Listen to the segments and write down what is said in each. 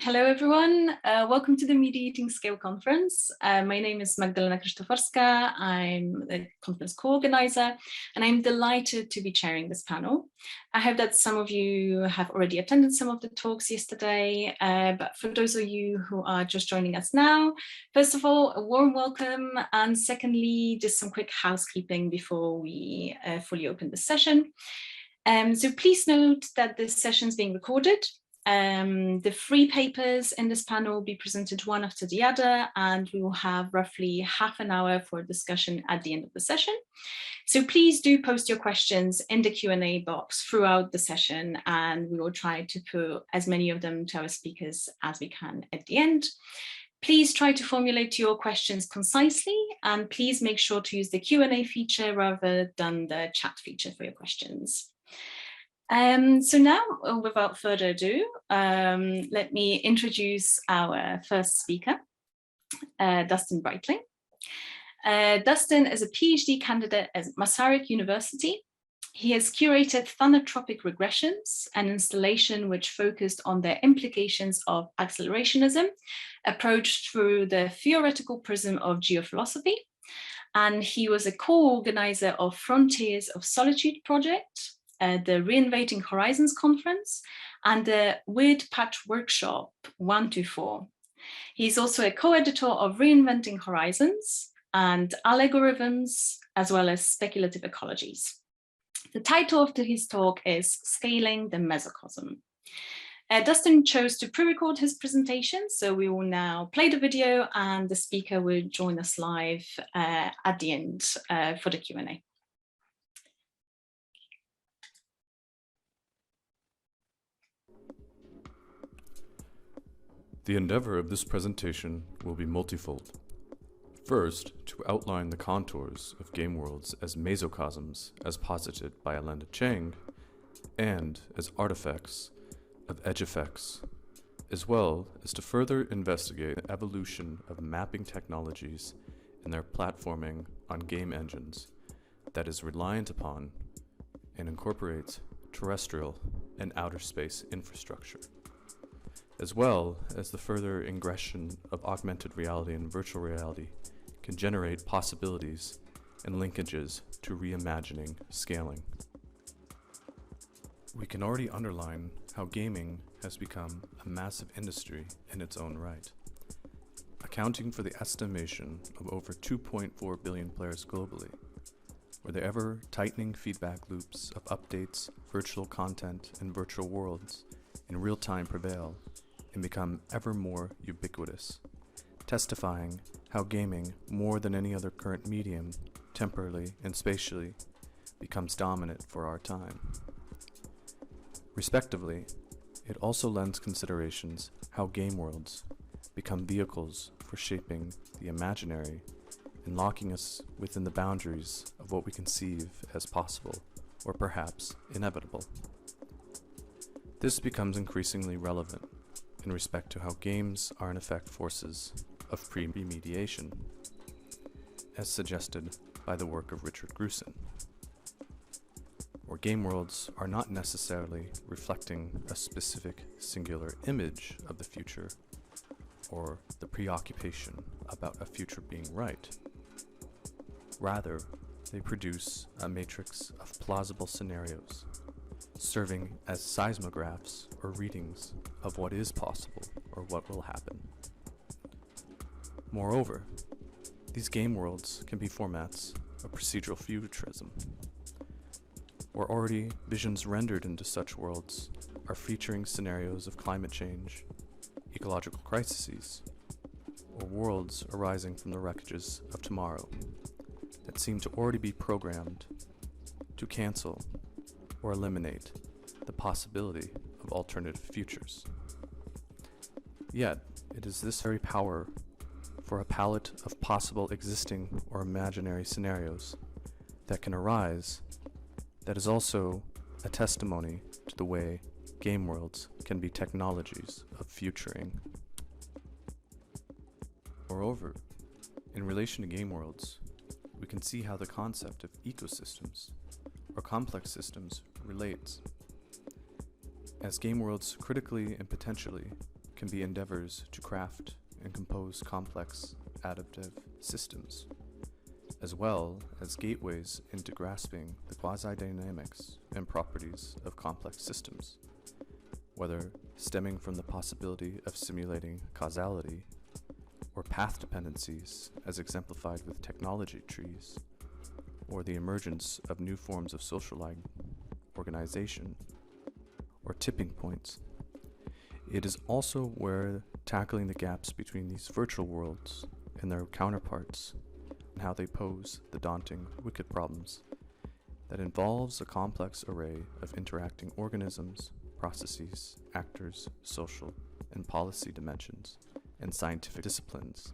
Hello, everyone. Welcome to the Mediating Scale Conference. My name is Magdalena Krysztoforska. I'm the conference co-organizer, and I'm delighted to be chairing this panel. I hope that some of you have already attended some of the talks yesterday, but for those of you who are just joining us now, first of all, a warm welcome, and secondly, just some quick housekeeping before we fully open the session. So please note that this session is being recorded. The three papers in this panel will be presented one after the other, and we will have roughly half an hour for discussion at the end of the session. So please do post your questions in the Q&A box throughout the session, and we will try to put as many of them to our speakers as we can at the end. Please try to formulate your questions concisely, and please make sure to use the Q&A feature rather than the chat feature for your questions. So now, without further ado, let me introduce our first speaker, Dustin Breitling. Dustin is a PhD candidate at Masaryk University. He has curated thanatropic regressions, an installation which focused on the implications of accelerationism, approached through the theoretical prism of geophilosophy. And he was a co-organizer of Frontiers of Solitude project, the Reinventing Horizons conference, and the Weird Patch Workshop 1-4. He's also a co-editor of Reinventing Horizons and Algorithms, as well as Speculative Ecologies. The title of his talk is Scaling the Mesocosm. Dustin chose to pre-record his presentation, so we will now play the video and the speaker will join us live at the end for the Q&A. The endeavor of this presentation will be multifold. First, to outline the contours of game worlds as mesocosms as posited by Alenda Cheng, and as artifacts of edge effects, as well as to further investigate the evolution of mapping technologies and their platforming on game engines that is reliant upon and incorporates terrestrial and outer space infrastructure, as well as the further ingression of augmented reality and virtual reality can generate possibilities and linkages to reimagining scaling. We can already underline how gaming has become a massive industry in its own right, accounting for the estimation of over 2.4 billion players globally, where the ever-tightening feedback loops of updates, virtual content, and virtual worlds in real time prevail and become ever more ubiquitous, testifying how gaming, more than any other current medium, temporally and spatially, becomes dominant for our time. Respectively, it also lends considerations how game worlds become vehicles for shaping the imaginary and locking us within the boundaries of what we conceive as possible, or perhaps inevitable. This becomes increasingly relevant in respect to how games are in effect forces of pre-mediation, as suggested by the work of Richard Grusin, where game worlds are not necessarily reflecting a specific singular image of the future or the preoccupation about a future being right. Rather, they produce a matrix of plausible scenarios, serving as seismographs or readings of what is possible or what will happen. Moreover, these game worlds can be formats of procedural futurism, where already visions rendered into such worlds are featuring scenarios of climate change, ecological crises, or worlds arising from the wreckages of tomorrow that seem to already be programmed to cancel or eliminate the possibility of alternative futures. Yet, it is this very power for a palette of possible existing or imaginary scenarios that can arise that is also a testimony to the way game worlds can be technologies of futuring. Moreover, in relation to game worlds, we can see how the concept of ecosystems or complex systems relates, as game worlds critically and potentially can be endeavors to craft and compose complex, adaptive systems, as well as gateways into grasping the quasi-dynamics and properties of complex systems, whether stemming from the possibility of simulating causality or path dependencies as exemplified with technology trees, or the emergence of new forms of social organization, or tipping points. It is also where tackling the gaps between these virtual worlds and their counterparts and how they pose the daunting, wicked problems that involves a complex array of interacting organisms, processes, actors, social, and policy dimensions, and scientific disciplines.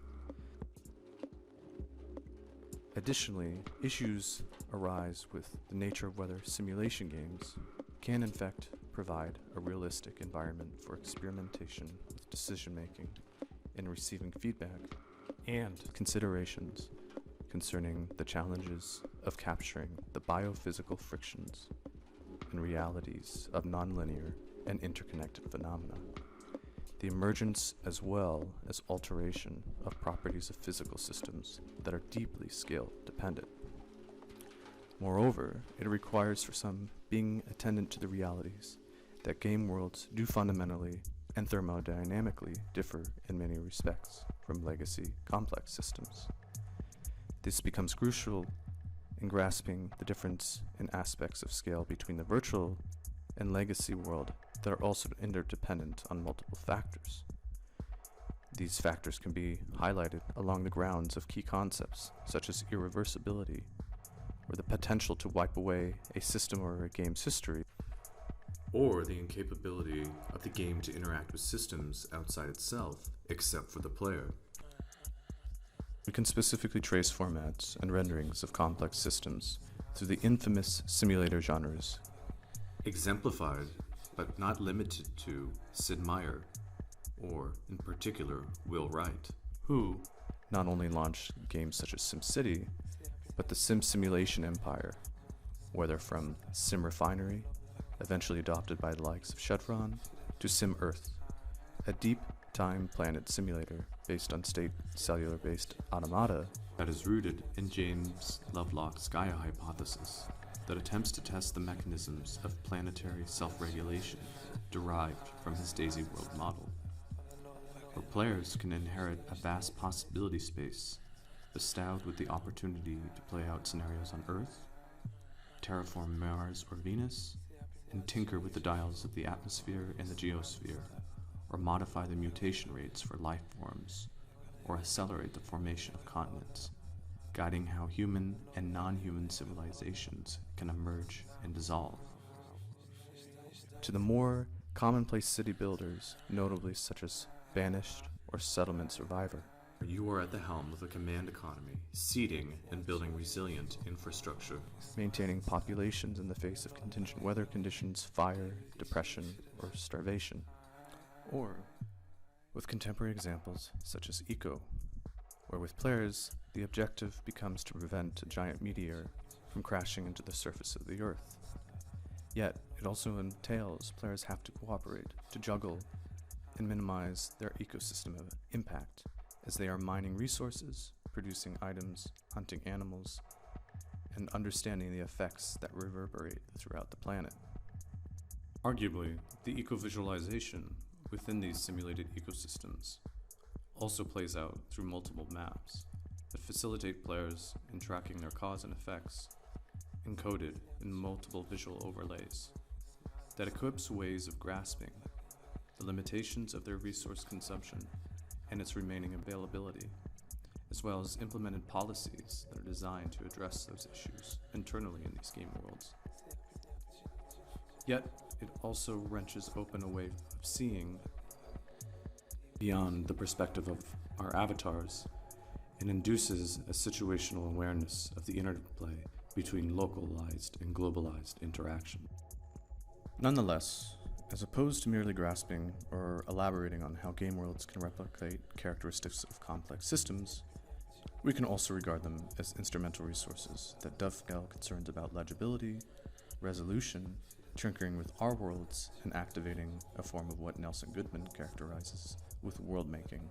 Additionally, issues arise with the nature of whether simulation games can in fact provide a realistic environment for experimentation with decision-making and receiving feedback, and considerations concerning the challenges of capturing the biophysical frictions and realities of nonlinear and interconnected phenomena, the emergence as well as alteration of properties of physical systems that are deeply scale dependent. Moreover, it requires for some being attendant to the realities that game worlds do fundamentally and thermodynamically differ in many respects from legacy complex systems. This becomes crucial in grasping the difference in aspects of scale between the virtual and legacy world that are also interdependent on multiple factors. These factors can be highlighted along the grounds of key concepts such as irreversibility, or the potential to wipe away a system or a game's history, or the incapability of the game to interact with systems outside itself except for the player. We can specifically trace formats and renderings of complex systems through the infamous simulator genres, exemplified but not limited to Sid Meier, or in particular Will Wright, who not only launched games such as SimCity, but the sim simulation empire, whether from Sim Refinery, eventually adopted by the likes of Chevron, to Sim Earth, a deep time planet simulator based on state cellular-based automata that is rooted in James Lovelock's Gaia hypothesis that attempts to test the mechanisms of planetary self-regulation derived from his Daisy World model, where players can inherit a vast possibility space bestowed with the opportunity to play out scenarios on Earth, terraform Mars or Venus, and tinker with the dials of the atmosphere and the geosphere, or modify the mutation rates for life forms, or accelerate the formation of continents, guiding how human and non-human civilizations can emerge and dissolve. To the more commonplace city builders, notably such as Banished or Settlement Survivor, you are at the helm of a command economy, seeding and building resilient infrastructure, maintaining populations in the face of contingent weather conditions, fire, depression, or starvation. Or with contemporary examples such as Eco, where with players, the objective becomes to prevent a giant meteor from crashing into the surface of the Earth. Yet, it also entails players have to cooperate to juggle and minimize their ecosystem of impact, as they are mining resources, producing items, hunting animals, and understanding the effects that reverberate throughout the planet. Arguably, the eco-visualization within these simulated ecosystems also plays out through multiple maps that facilitate players in tracking their cause and effects, encoded in multiple visual overlays, that equips ways of grasping the limitations of their resource consumption and its remaining availability, as well as implemented policies that are designed to address those issues internally in these game worlds. Yet, it also wrenches open a way of seeing beyond the perspective of our avatars and induces a situational awareness of the interplay between localized and globalized interaction. Nonetheless, as opposed to merely grasping or elaborating on how game worlds can replicate characteristics of complex systems, we can also regard them as instrumental resources that dovetail concerns about legibility, resolution, tinkering with our worlds and activating a form of what Nelson Goodman characterizes with world making,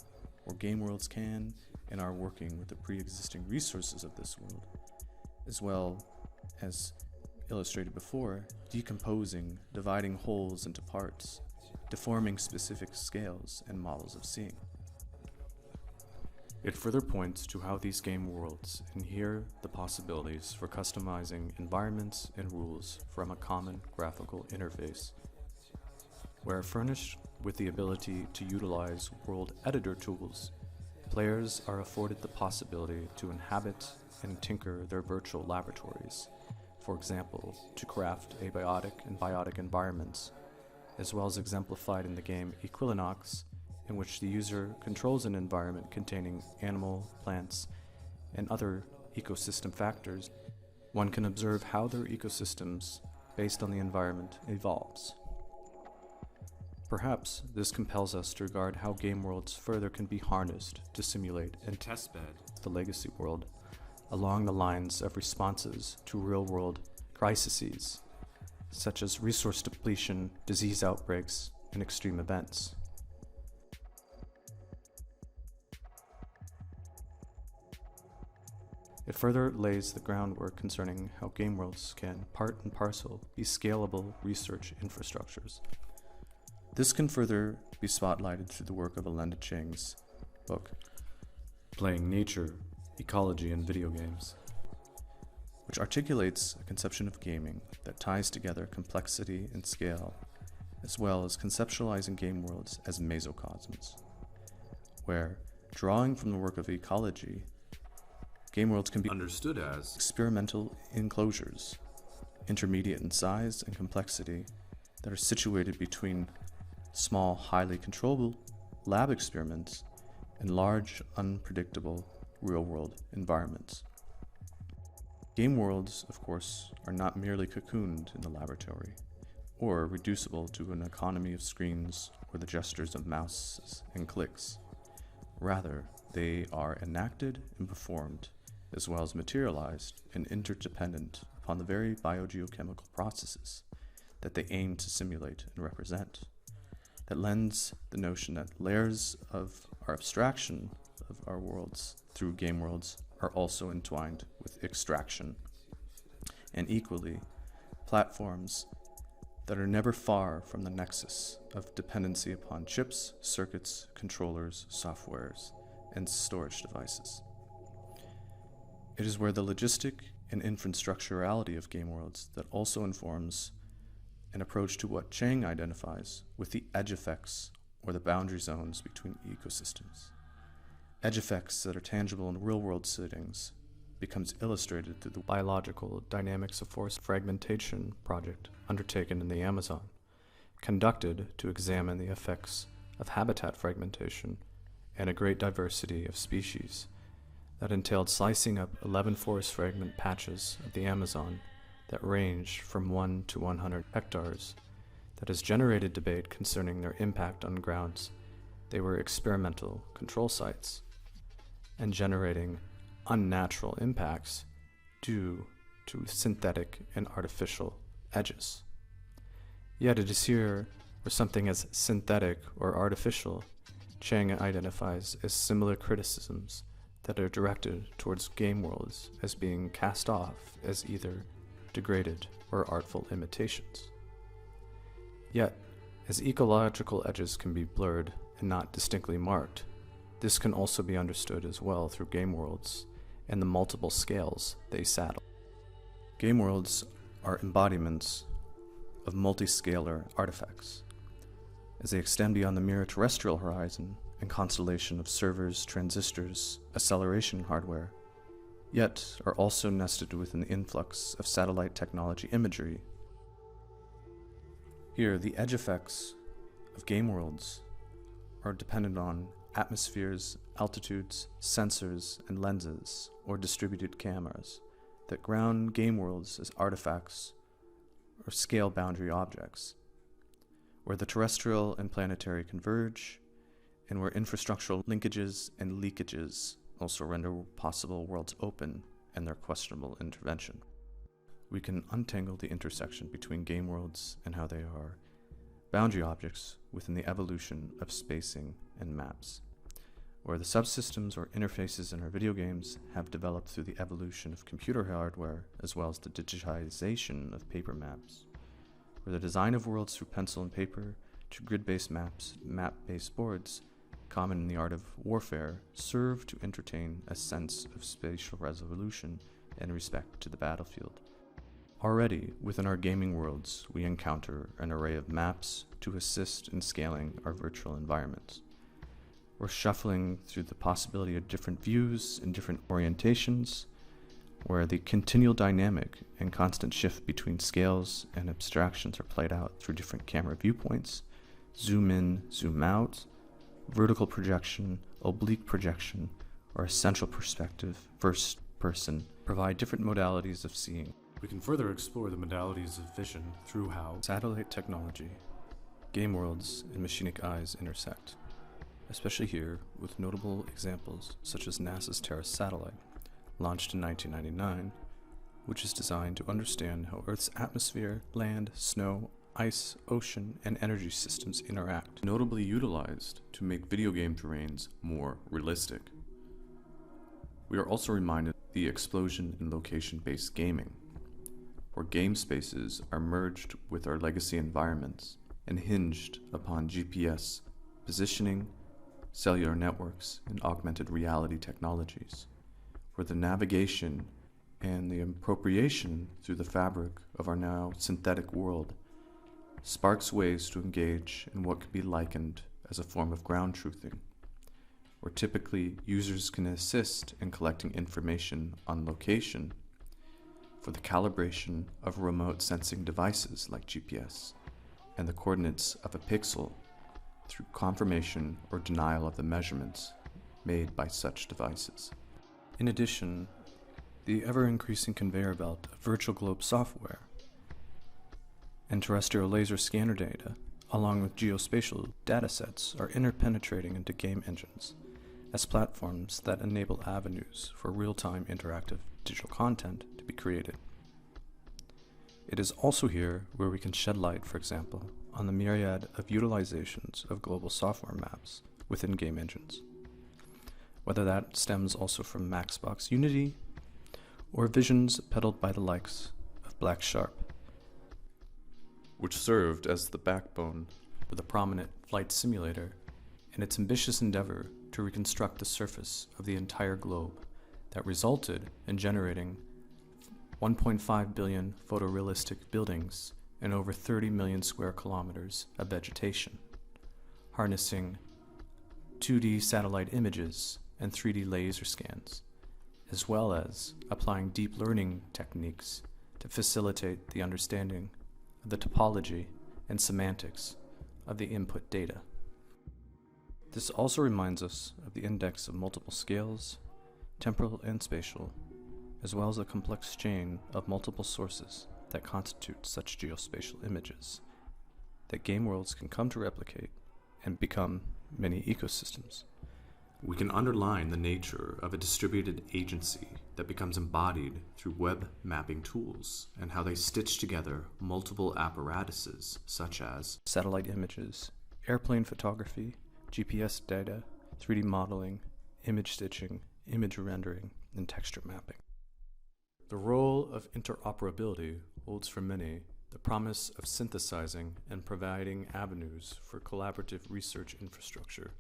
where game worlds can and are working with the pre-existing resources of this world, as well as illustrated before, decomposing, dividing wholes into parts, deforming specific scales and models of seeing. It further points to how these game worlds inhere the possibilities for customizing environments and rules from a common graphical interface, where furnished with the ability to utilize world editor tools, players are afforded the possibility to inhabit and tinker their virtual laboratories, for example, to craft abiotic and biotic environments, as well as exemplified in the game Equilinox, in which the user controls an environment containing animal, plants, and other ecosystem factors. One can observe how their ecosystems, based on the environment, evolves. Perhaps this compels us to regard how game worlds further can be harnessed to simulate and testbed the legacy world along the lines of responses to real-world crises, such as resource depletion, disease outbreaks, and extreme events. It further lays the groundwork concerning how game worlds can, part and parcel, be scalable research infrastructures. This can further be spotlighted through the work of Alenda Cheng's book, Playing Nature, Ecology in Video Games, which articulates a conception of gaming that ties together complexity and scale, as well as conceptualizing game worlds as mesocosms, where, drawing from the work of ecology, game worlds can be understood as experimental enclosures, intermediate in size and complexity, that are situated between small, highly controllable lab experiments and large, unpredictable real-world environments. Game worlds, of course, are not merely cocooned in the laboratory, or reducible to an economy of screens or the gestures of mouses and clicks. Rather, they are enacted and performed, as well as materialized and interdependent upon the very biogeochemical processes that they aim to simulate and represent. That lends the notion that layers of our abstraction of our worlds through game worlds are also entwined with extraction, and equally, platforms that are never far from the nexus of dependency upon chips, circuits, controllers, softwares, and storage devices. It is where the logistic and infrastructurality of game worlds that also informs an approach to what Cheng identifies with the edge effects, or the boundary zones between ecosystems. Edge effects that are tangible in real-world settings becomes illustrated through the biological dynamics of force fragmentation project undertaken in the Amazon, conducted to examine the effects of habitat fragmentation and a great diversity of species that entailed slicing up 11 forest fragment patches of the Amazon that ranged from 1 to 100 hectares, that has generated debate concerning their impact on grounds. They were experimental control sites, and generating unnatural impacts due to synthetic and artificial edges. Yet it is here where something as synthetic or artificial Cheng identifies as similar criticisms that are directed towards game worlds as being cast off as either degraded or artful imitations. Yet, as ecological edges can be blurred and not distinctly marked, this can also be understood as well through game worlds and the multiple scales they saddle. Game worlds are embodiments of multiscalar artifacts, as they extend beyond the mere terrestrial horizon and constellation of servers, transistors, acceleration hardware, yet are also nested within the influx of satellite technology imagery. Here, the edge effects of game worlds are dependent on atmospheres, altitudes, sensors, and lenses, or distributed cameras, that ground game worlds as artifacts or scale boundary objects, where the terrestrial and planetary converge, and where infrastructural linkages and leakages also render possible worlds open and their questionable intervention. we can untangle the intersection between game worlds and how they are boundary objects within the evolution of spacing and maps, where the subsystems or interfaces in our video games have developed through the evolution of computer hardware as well as the digitization of paper maps, where the design of worlds through pencil and paper to grid-based maps, map-based boards, common in the art of warfare, serve to entertain a sense of spatial resolution and respect to the battlefield. Already, within our gaming worlds, we encounter an array of maps to assist in scaling our virtual environments. We're shuffling through the possibility of different views and different orientations, where the continual dynamic and constant shift between scales and abstractions are played out through different camera viewpoints, zoom in, zoom out, vertical projection, oblique projection, or a central perspective, first person, provide different modalities of seeing. We can further explore the modalities of vision through how satellite technology, game worlds, and machinic eyes intersect, especially here with notable examples such as NASA's Terra satellite, launched in 1999, which is designed to understand how Earth's atmosphere, land, snow, ice, ocean, and energy systems interact, notably utilized to make video game terrains more realistic. We are also reminded of the explosion in location-based gaming, where game spaces are merged with our legacy environments and hinged upon GPS, positioning, cellular networks, and augmented reality technologies, where the navigation and the appropriation through the fabric of our now synthetic world sparks ways to engage in what could be likened as a form of ground truthing, where typically users can assist in collecting information on location for the calibration of remote sensing devices like GPS and the coordinates of a pixel through confirmation or denial of the measurements made by such devices. In addition, the ever-increasing conveyor belt of virtual globe software and terrestrial laser scanner data, along with geospatial datasets, are interpenetrating into game engines as platforms that enable avenues for real-time interactive digital content to be created. It is also here where we can shed light, for example, on the myriad of utilizations of global software maps within game engines, whether that stems also from Maxbox Unity or visions peddled by the likes of Black Sharp, which served as the backbone for the prominent Flight Simulator and its ambitious endeavor to reconstruct the surface of the entire globe that resulted in generating 1.5 billion photorealistic buildings and over 30 million square kilometers of vegetation, harnessing 2D satellite images and 3D laser scans, as well as applying deep learning techniques to facilitate the understanding of the topology and semantics of the input data. This also reminds us of the index of multiple scales, temporal and spatial, as well as a complex chain of multiple sources that constitute such geospatial images that game worlds can come to replicate and become mini ecosystems. We can underline the nature of a distributed agency that becomes embodied through web mapping tools and how they stitch together multiple apparatuses such as satellite images, airplane photography, GPS data, 3D modeling, image stitching, image rendering, and texture mapping. The role of interoperability holds for many the promise of synthesizing and providing avenues for collaborative research infrastructure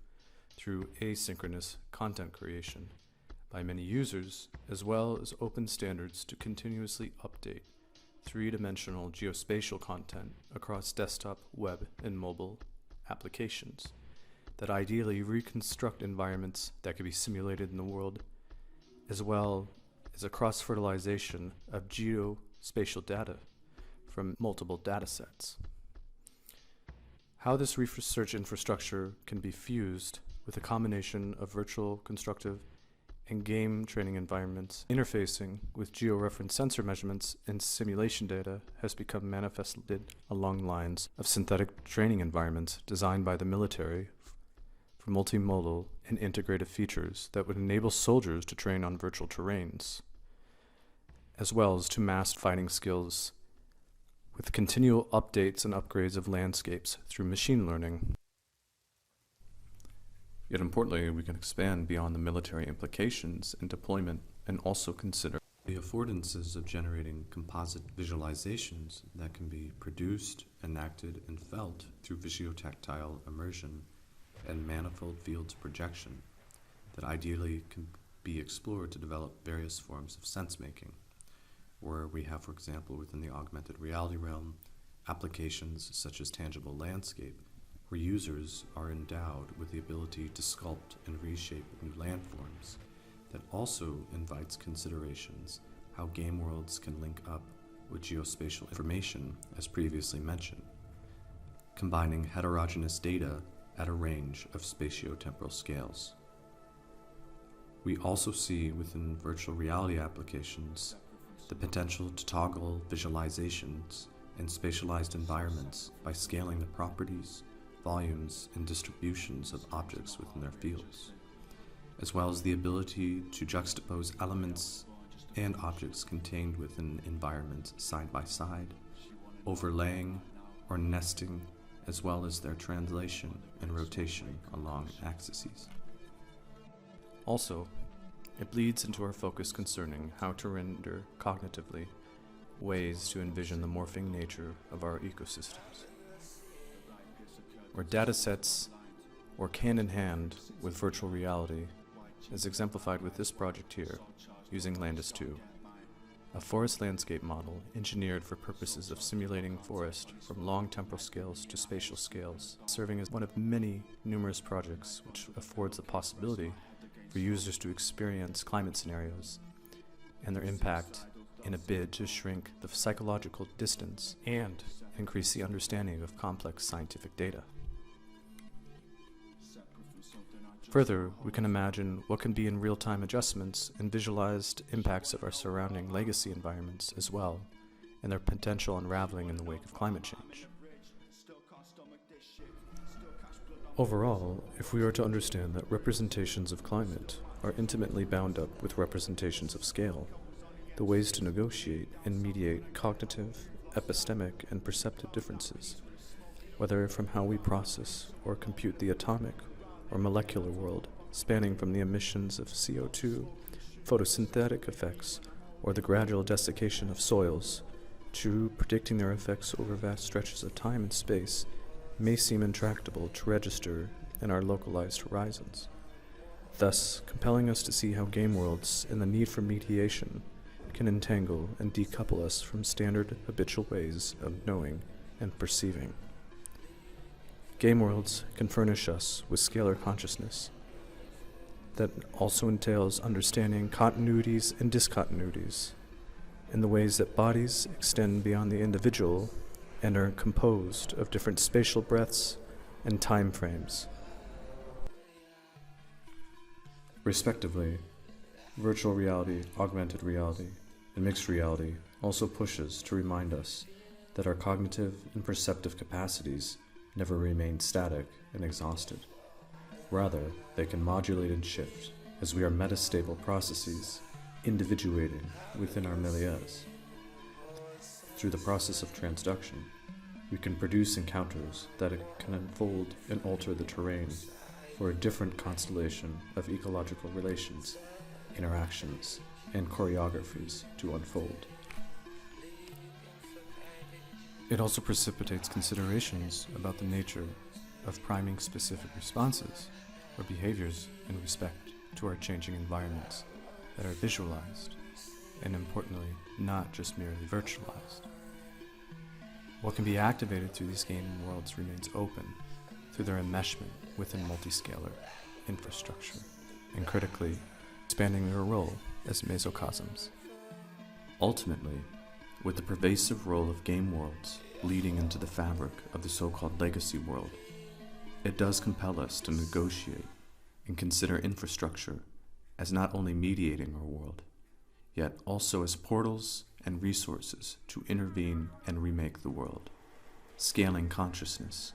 through asynchronous content creation by many users, as well as open standards to continuously update three-dimensional geospatial content across desktop, web, and mobile applications that ideally reconstruct environments that can be simulated in the world, as well as a cross-fertilization of geospatial data from multiple datasets. How this research infrastructure can be fused with a combination of virtual, constructive, and game training environments interfacing with georeference sensor measurements and simulation data has become manifested along lines of synthetic training environments designed by the military for multimodal and integrative features that would enable soldiers to train on virtual terrains, as well as to massed fighting skills with continual updates and upgrades of landscapes through machine learning. Yet importantly, we can expand beyond the military implications and deployment and also consider the affordances of generating composite visualizations that can be produced, enacted, and felt through visuotactile immersion and manifold fields projection that ideally can be explored to develop various forms of sense-making, where we have, for example, within the augmented reality realm, applications such as tangible landscape, where users are endowed with the ability to sculpt and reshape new landforms. That also invites considerations how game worlds can link up with geospatial information, as previously mentioned, combining heterogeneous data at a range of spatiotemporal scales. We also see within virtual reality applications the potential to toggle visualizations in spatialized environments by scaling the properties, volumes, and distributions of objects within their fields, as well as the ability to juxtapose elements and objects contained within environments side by side, overlaying or nesting, as well as their translation and rotation along axes. Also, it bleeds into our focus concerning how to render cognitively ways to envision the morphing nature of our ecosystems, where datasets work hand in hand with virtual reality, as exemplified with this project here, using Landis 2, a forest landscape model engineered for purposes of simulating forest from long temporal scales to spatial scales, serving as one of many numerous projects which affords the possibility for users to experience climate scenarios and their impact in a bid to shrink the psychological distance and increase the understanding of complex scientific data. Further, we can imagine what can be in real-time adjustments and visualized impacts of our surrounding legacy environments as well, and their potential unraveling in the wake of climate change. Overall, if we are to understand that representations of climate are intimately bound up with representations of scale, the ways to negotiate and mediate cognitive, epistemic, and perceptive differences, whether from how we process or compute the atomic or molecular world, spanning from the emissions of CO2, photosynthetic effects, or the gradual desiccation of soils, to predicting their effects over vast stretches of time and space, may seem intractable to register in our localized horizons, thus compelling us to see how game worlds and the need for mediation can entangle and decouple us from standard habitual ways of knowing and perceiving. Game worlds can furnish us with scalar consciousness that also entails understanding continuities and discontinuities in the ways that bodies extend beyond the individual and are composed of different spatial breadths and time frames. Respectively, virtual reality, augmented reality, and mixed reality also pushes to remind us that our cognitive and perceptive capacities never remain static and exhausted. Rather, they can modulate and shift as we are metastable processes individuating within our milieus. Through the process of transduction, we can produce encounters that can unfold and alter the terrain for a different constellation of ecological relations, interactions, and choreographies to unfold. It also precipitates considerations about the nature of priming specific responses or behaviors in respect to our changing environments that are visualized, and importantly, not just merely virtualized. What can be activated through these game worlds remains open through their enmeshment within multiscalar infrastructure, and critically, expanding their role as mesocosms. Ultimately, with the pervasive role of game worlds bleeding into the fabric of the so-called legacy world, it does compel us to negotiate and consider infrastructure as not only mediating our world, yet also as portals and resources to intervene and remake the world, scaling consciousness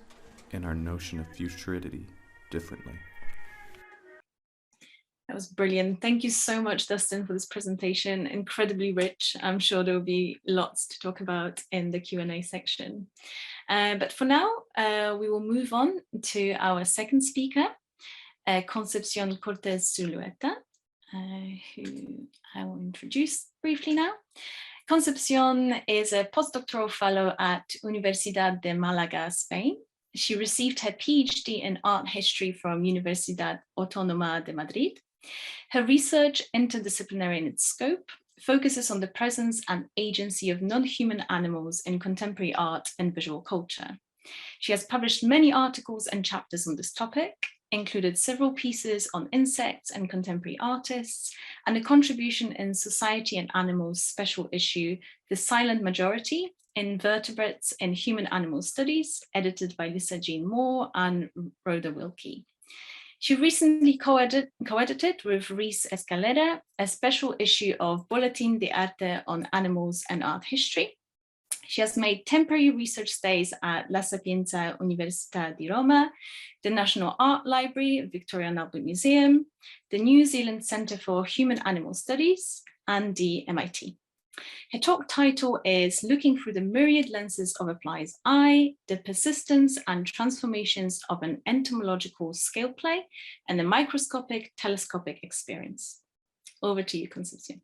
and our notion of futurity differently. was brilliant. Thank you so much, Dustin, for this presentation. Incredibly rich. I'm sure there will be lots to talk about in the Q&A section. But for now, we will move on to our second speaker, Concepción Cortés Zulueta, who I will introduce briefly now. Concepción is a postdoctoral fellow at Universidad de Málaga, Spain. She received her PhD in art history from Universidad Autónoma de Madrid. Her research, interdisciplinary in its scope, focuses on the presence and agency of non-human animals in contemporary art and visual culture. She has published many articles and chapters on this topic, included several pieces on insects and contemporary artists, and a contribution in Society and Animals special issue, The Silent Majority, Invertebrates in Human Animal Studies, edited by Lisa Jean Moore and Rhoda Wilkie. She recently co-edited with Reese Escalera a special issue of Boletín de Arte on Animals and Art History. She has made temporary research stays at La Sapienza Università di Roma, the National Art Library, Victoria and Albert Museum, the New Zealand Centre for Human Animal Studies, and the MIT. Her talk title is Looking Through the Myriad Lenses of a Fly's Eye, the Persistence and Transformations of an Entomological Scale Play and the Microscopic-Telescopic Experience. Over to you, Concepción.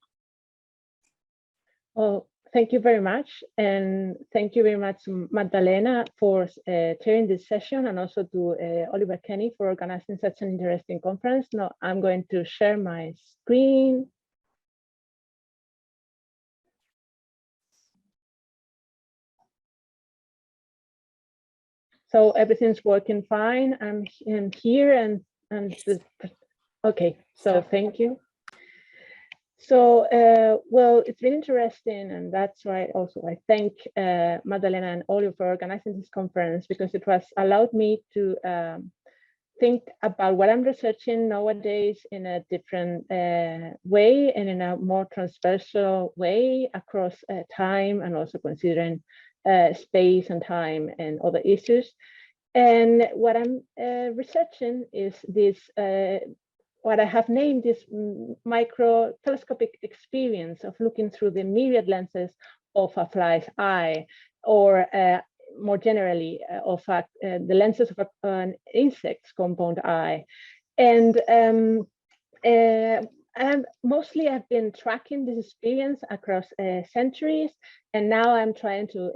Well, thank you very much. And thank you very much, Magdalena, for chairing this session, and also to Oliver Kenny for organizing such an interesting conference. Now I'm going to share my screen. So everything's working fine. I'm here and okay, so thank you. So, well, it's been interesting, and that's why also I thank Magdalena and Oliver for organizing this conference, because it was allowed me to think about what I'm researching nowadays in a different way and in a more transversal way across time, and also considering space and time and other issues. And what I'm researching is this, what I have named this micro-telescopic experience of looking through the myriad lenses of a fly's eye, or more generally of the lenses of an insect's compound eye. And mostly I've been tracking this experience across centuries, and now I'm trying to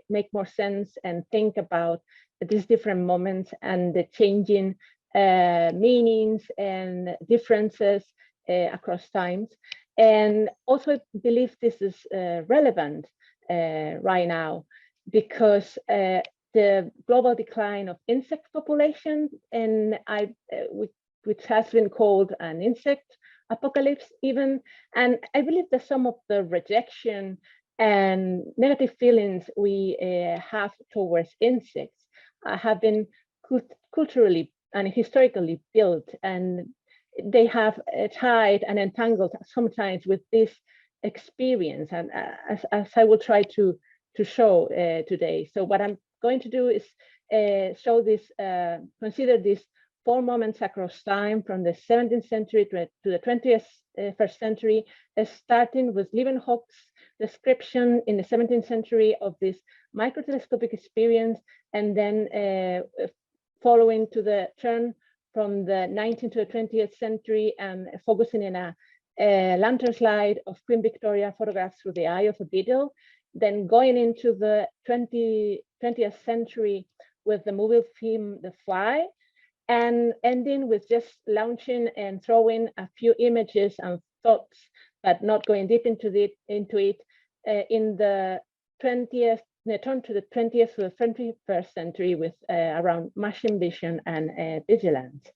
make more sense and think about these different moments and the changing meanings and differences across times. And also believe this is relevant right now, because the global decline of insect population, and which has been called an insect apocalypse even, and I believe that some of the rejection and negative feelings we have towards insects have been culturally and historically built, and they have tied and entangled sometimes with this experience, and as I will try to show today. So what I'm going to do is show this, consider these 4 moments across time from the 17th century to the 21st century, starting with Leeuwenhoek's description in the 17th century of this microtelescopic experience, and then following to the turn from the 19th to the 20th century, and focusing in a lantern slide of Queen Victoria photographs through the eye of a beetle, then going into the 20th century with the movie film The Fly, and ending with just launching and throwing a few images and thoughts, but not going deep into it in the 20th, turn to the 20th to the 21st century with around machine vision and vigilance.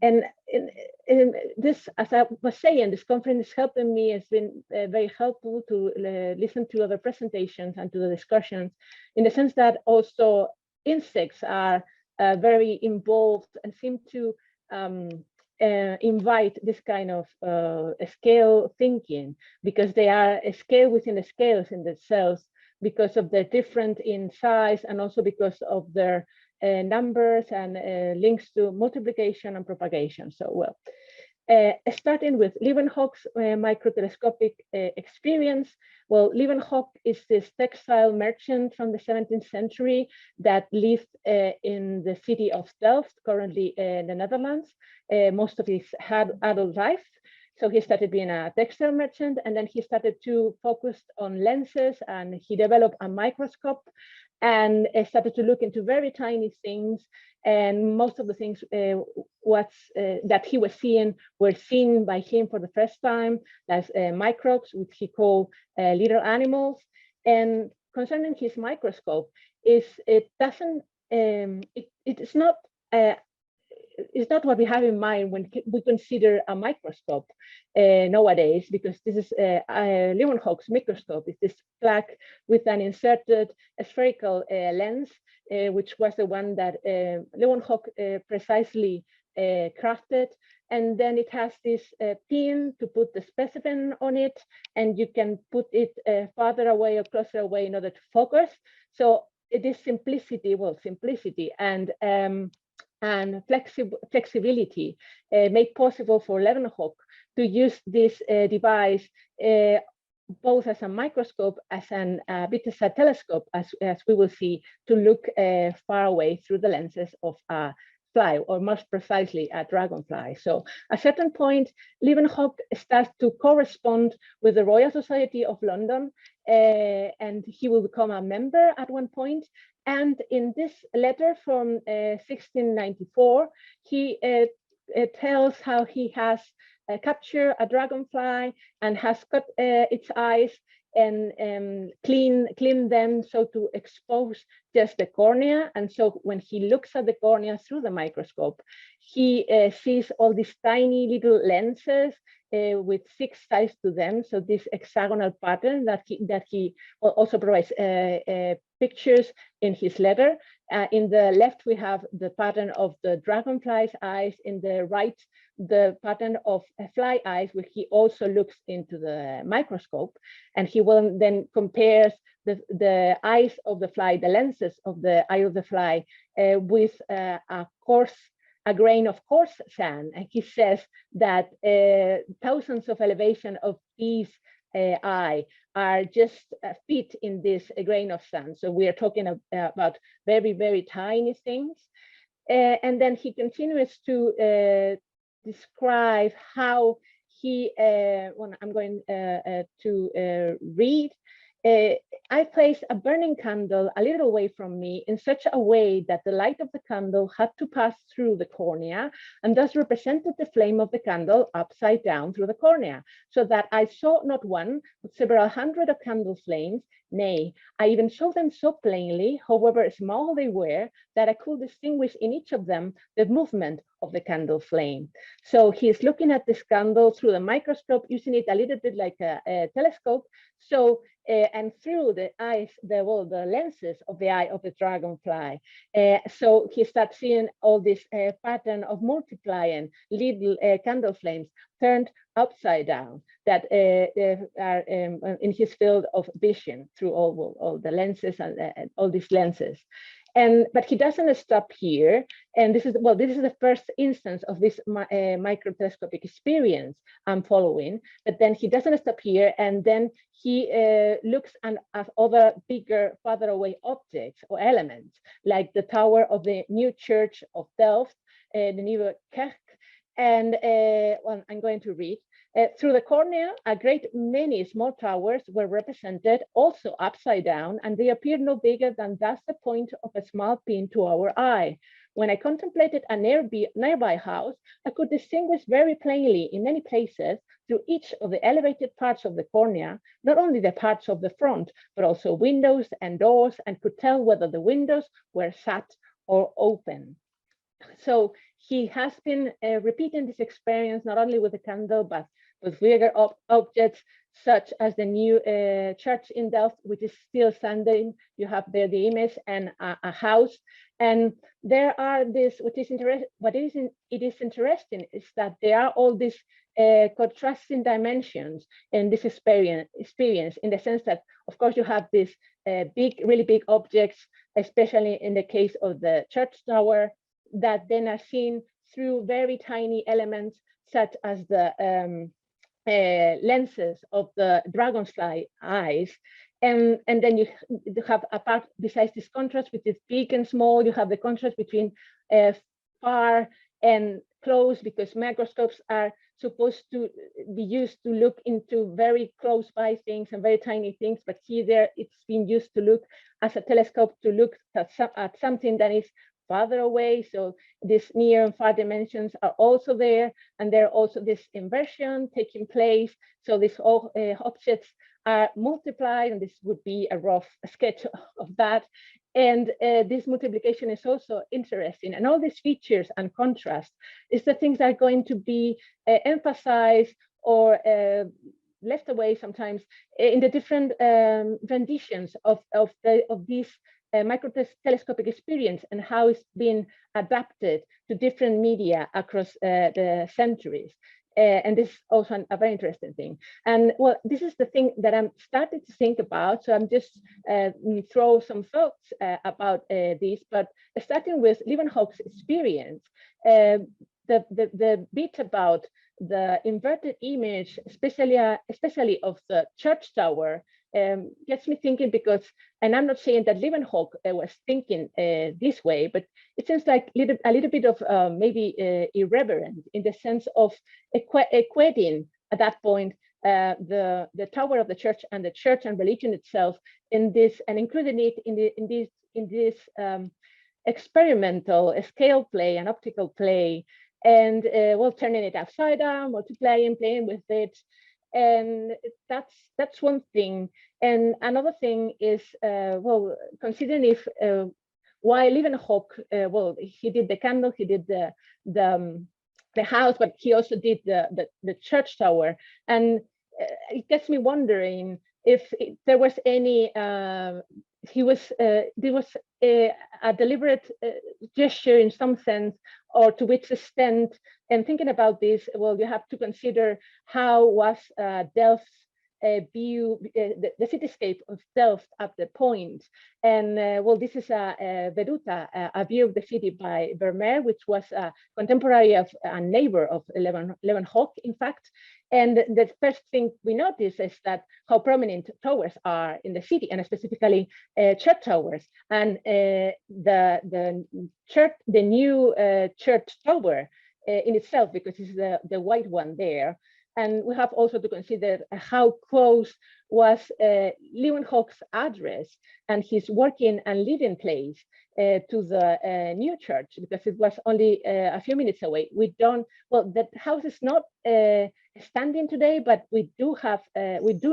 And in this, as I was saying, this conference is helping me. It's been very helpful to listen to other presentations and to the discussions, in the sense that also insects are very involved and seem to invite this kind of scale thinking, because they are a scale within the scales in themselves, because of their different in size, and also because of their numbers and links to multiplication and propagation. So, well, Starting with Leeuwenhoek's microtelescopic experience. Well, Leeuwenhoek is this textile merchant from the 17th century that lived in the city of Delft, currently in the Netherlands, most of his adult life. So he started being a textile merchant, and then he started to focus on lenses, and he developed a microscope and started to look into very tiny things. And most of the things that he was seeing were seen by him for the first time, as microbes, which he called little animals. And concerning his microscope, it's not what we have in mind when we consider a microscope nowadays, because this is Leeuwenhoek's microscope. It's this plaque with an inserted spherical lens, which was the one that Leeuwenhoek precisely crafted. And then it has this pin to put the specimen on it, and you can put it farther away or closer away in order to focus. So it is simplicity and flexibility made possible for Leeuwenhoek to use this device both as a microscope, as a bit as a telescope, as we will see, to look far away through the lenses of a fly, or most precisely a dragonfly. So at a certain point, Leeuwenhoek starts to correspond with the Royal Society of London, and he will become a member at one point. And in this letter from 1694, he tells how he has captured a dragonfly and has cut its eyes and clean them so to expose just the cornea. And so when he looks at the cornea through the microscope, he sees all these tiny little lenses with 6 sides to them. So this hexagonal pattern that he also provides pictures in his letter. In the left, we have the pattern of the dragonfly's eyes. In the right, the pattern of fly eyes, where he also looks into the microscope, and he will then compares the eyes of the fly, the lenses of the eye of the fly, with a grain of coarse sand. And he says that thousands of elevation of these eye are just fit in this grain of sand. So we are talking about very, very tiny things. And then he continues to describe how he, I'm going to read. I placed a burning candle a little away from me in such a way that the light of the candle had to pass through the cornea, and thus represented the flame of the candle upside down through the cornea, so that I saw not one, but several hundred of candle flames. Nay, I even saw them so plainly, however small they were, that I could distinguish in each of them the movement of the candle flame. So he's looking at this candle through the microscope, using it a little bit like a telescope. So and through the eyes, the lenses of the eye of the dragonfly. So he starts seeing all this pattern of multiplying little candle flames turned upside down that are in his field of vision through all the lenses and all these lenses. But he doesn't stop here. And this is the first instance of this microtelescopic experience I'm following. But then he doesn't stop here, and then he looks at other bigger, farther away objects or elements, like the tower of the new church of Delft, the Nieuwe Kerk. And I'm going to read. Through the cornea, a great many small towers were represented, also upside down, and they appeared no bigger than thus the point of a small pin to our eye. When I contemplated a nearby house, I could distinguish very plainly in many places through each of the elevated parts of the cornea, not only the parts of the front, but also windows and doors, and could tell whether the windows were shut or open. So he has been repeating this experience not only with the candle, but with bigger objects, such as the new church in Delft, which is still standing. You have there the image, and a house. And there are this, what is interesting is that there are all these contrasting dimensions in this experience, in the sense that, of course, you have these really big objects, especially in the case of the church tower, that then are seen through very tiny elements such as the lenses of the dragonfly eyes. And then you have, apart besides this contrast, which is big and small, you have the contrast between far and close, because microscopes are supposed to be used to look into very close by things and very tiny things, but here it's been used to look as a telescope to look at something that is farther away. So these near and far dimensions are also there, and there are also this inversion taking place. So these objects are multiplied, and this would be a rough sketch of that. And this multiplication is also interesting. And all these features and contrast is the things that are going to be emphasized or left away sometimes in the different renditions of this microtelescopic experience, and how it's been adapted to different media across the centuries. And this is also a very interesting thing. And well, this is the thing that I'm starting to think about. So I'm just throw some thoughts about this, but starting with Leeuwenhoek's experience, the bit about the inverted image, especially of the church tower, gets me thinking, because, and I'm not saying that Leeuwenhoek was thinking this way, but it seems like a little bit of maybe irreverent, in the sense of equating at that point the tower of the church and the church and religion itself in this, and including it in this experimental scale play and optical play, and well, turning it upside down, multiplying, playing with it. And that's one thing. And another thing is, well, considering if why Leeuwenhoek, well, he did the candle, he did the house, but he also did the church tower. And it gets me wondering if there was any, there was a deliberate gesture in some sense, or to which extent. And thinking about this, well, you have to consider how was Delft's view, the cityscape of Delft at the point. And well, this is a Veduta, a view of the city by Vermeer, which was a contemporary of a neighbor of Leeuwenhoek, in fact. And the first thing we notice is that how prominent towers are in the city, and specifically church towers. And the new church tower in itself, because it's the white one there. And we have also to consider how close was Leeuwenhoek's address and his working and living place to the new church, because it was only a few minutes away. We don't, well, that house is not standing today, but we do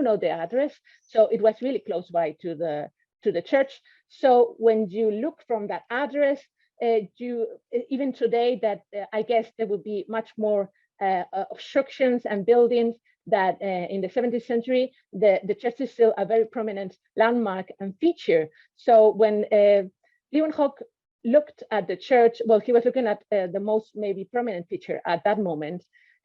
know the address. So it was really close by to the church. So when you look from that address, even today, that I guess there would be much more obstructions and buildings that in the 17th century, the church is still a very prominent landmark and feature. So when Leeuwenhoek looked at the church, well, he was looking at the most maybe prominent feature at that moment.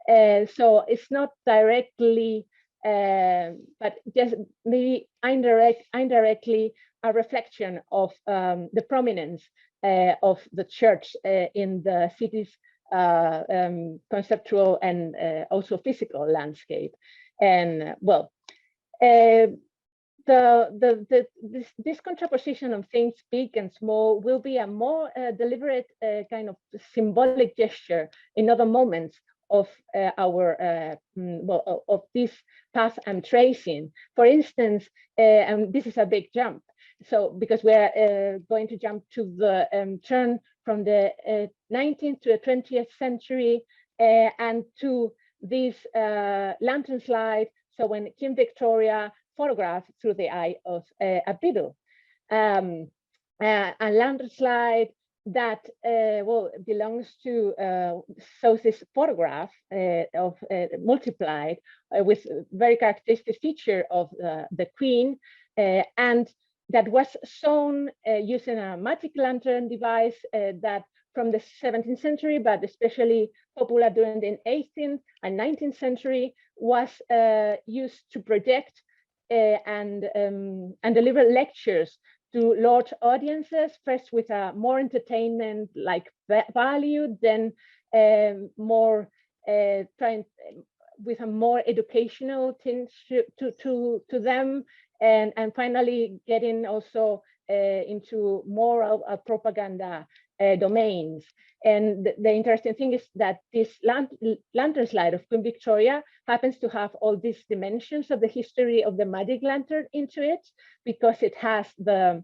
So it's not directly, but just maybe indirectly a reflection of the prominence of the church in the city's conceptual and also physical landscape. And well, this contraposition of things big and small will be a more deliberate kind of symbolic gesture in other moments of our well, of this path I'm tracing. For instance, and this is a big jump. So because we're going to jump to the turn from the 19th to the 20th century and to this lantern slide. So when King Victoria photographed through the eye of a beetle, a lantern slide that well belongs to so this photograph of multiplied with very characteristic feature of the Queen, and that was shown using a magic lantern device that from the 17th century, but especially popular during the 18th and 19th century, was used to project and deliver lectures to large audiences, first with a more entertainment like value, then more trying with a more educational tinge to them, and finally getting also into more of a propaganda domains. And the interesting thing is that this lantern slide of Queen Victoria happens to have all these dimensions of the history of the magic lantern into it, because it has the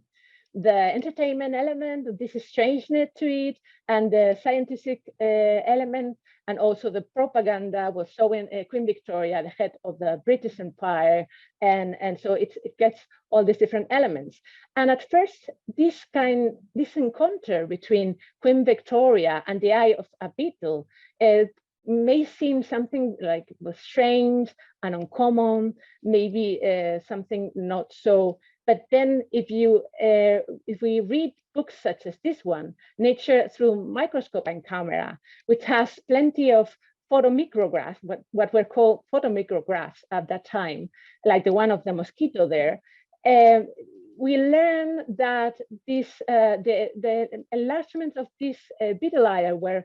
entertainment element, this strangeness to it, and the scientific element, and also the propaganda was showing Queen Victoria, the head of the British Empire, and so it gets all these different elements. And at first, this encounter between Queen Victoria and the eye of a beetle may seem something like was strange and uncommon, maybe something not so. But then if we read books such as this one, Nature Through Microscope and Camera, which has plenty of photomicrographs, what were called photomicrographs at that time, like the one of the mosquito there, we learn that this the enlargements of this beetle eye were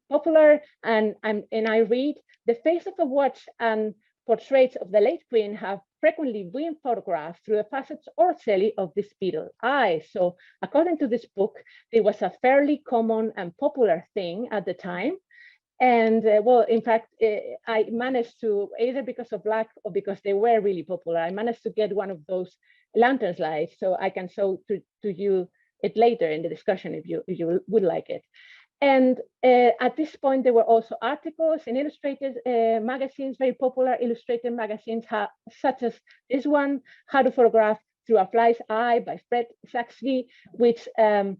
popular, and I read the face of a watch and portraits of the late queen have frequently been photographed through the facets or ocelli of this beetle eye. So according to this book, it was a fairly common and popular thing at the time. And well, in fact, I managed to, either because of luck or because they were really popular, I managed to get one of those lantern slides, so I can show to you it later in the discussion if you would like it. And at this point, there were also articles in illustrated magazines, very popular illustrated magazines, such as this one, How to Photograph Through a Fly's Eye by Fred Saxby, which in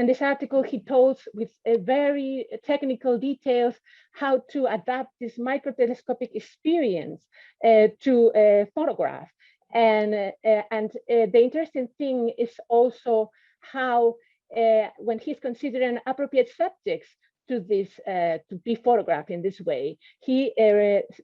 this article, he told with very technical details how to adapt this microtelescopic experience to photograph. And the interesting thing is also how when he's considering appropriate subjects to this to be photographed in this way, he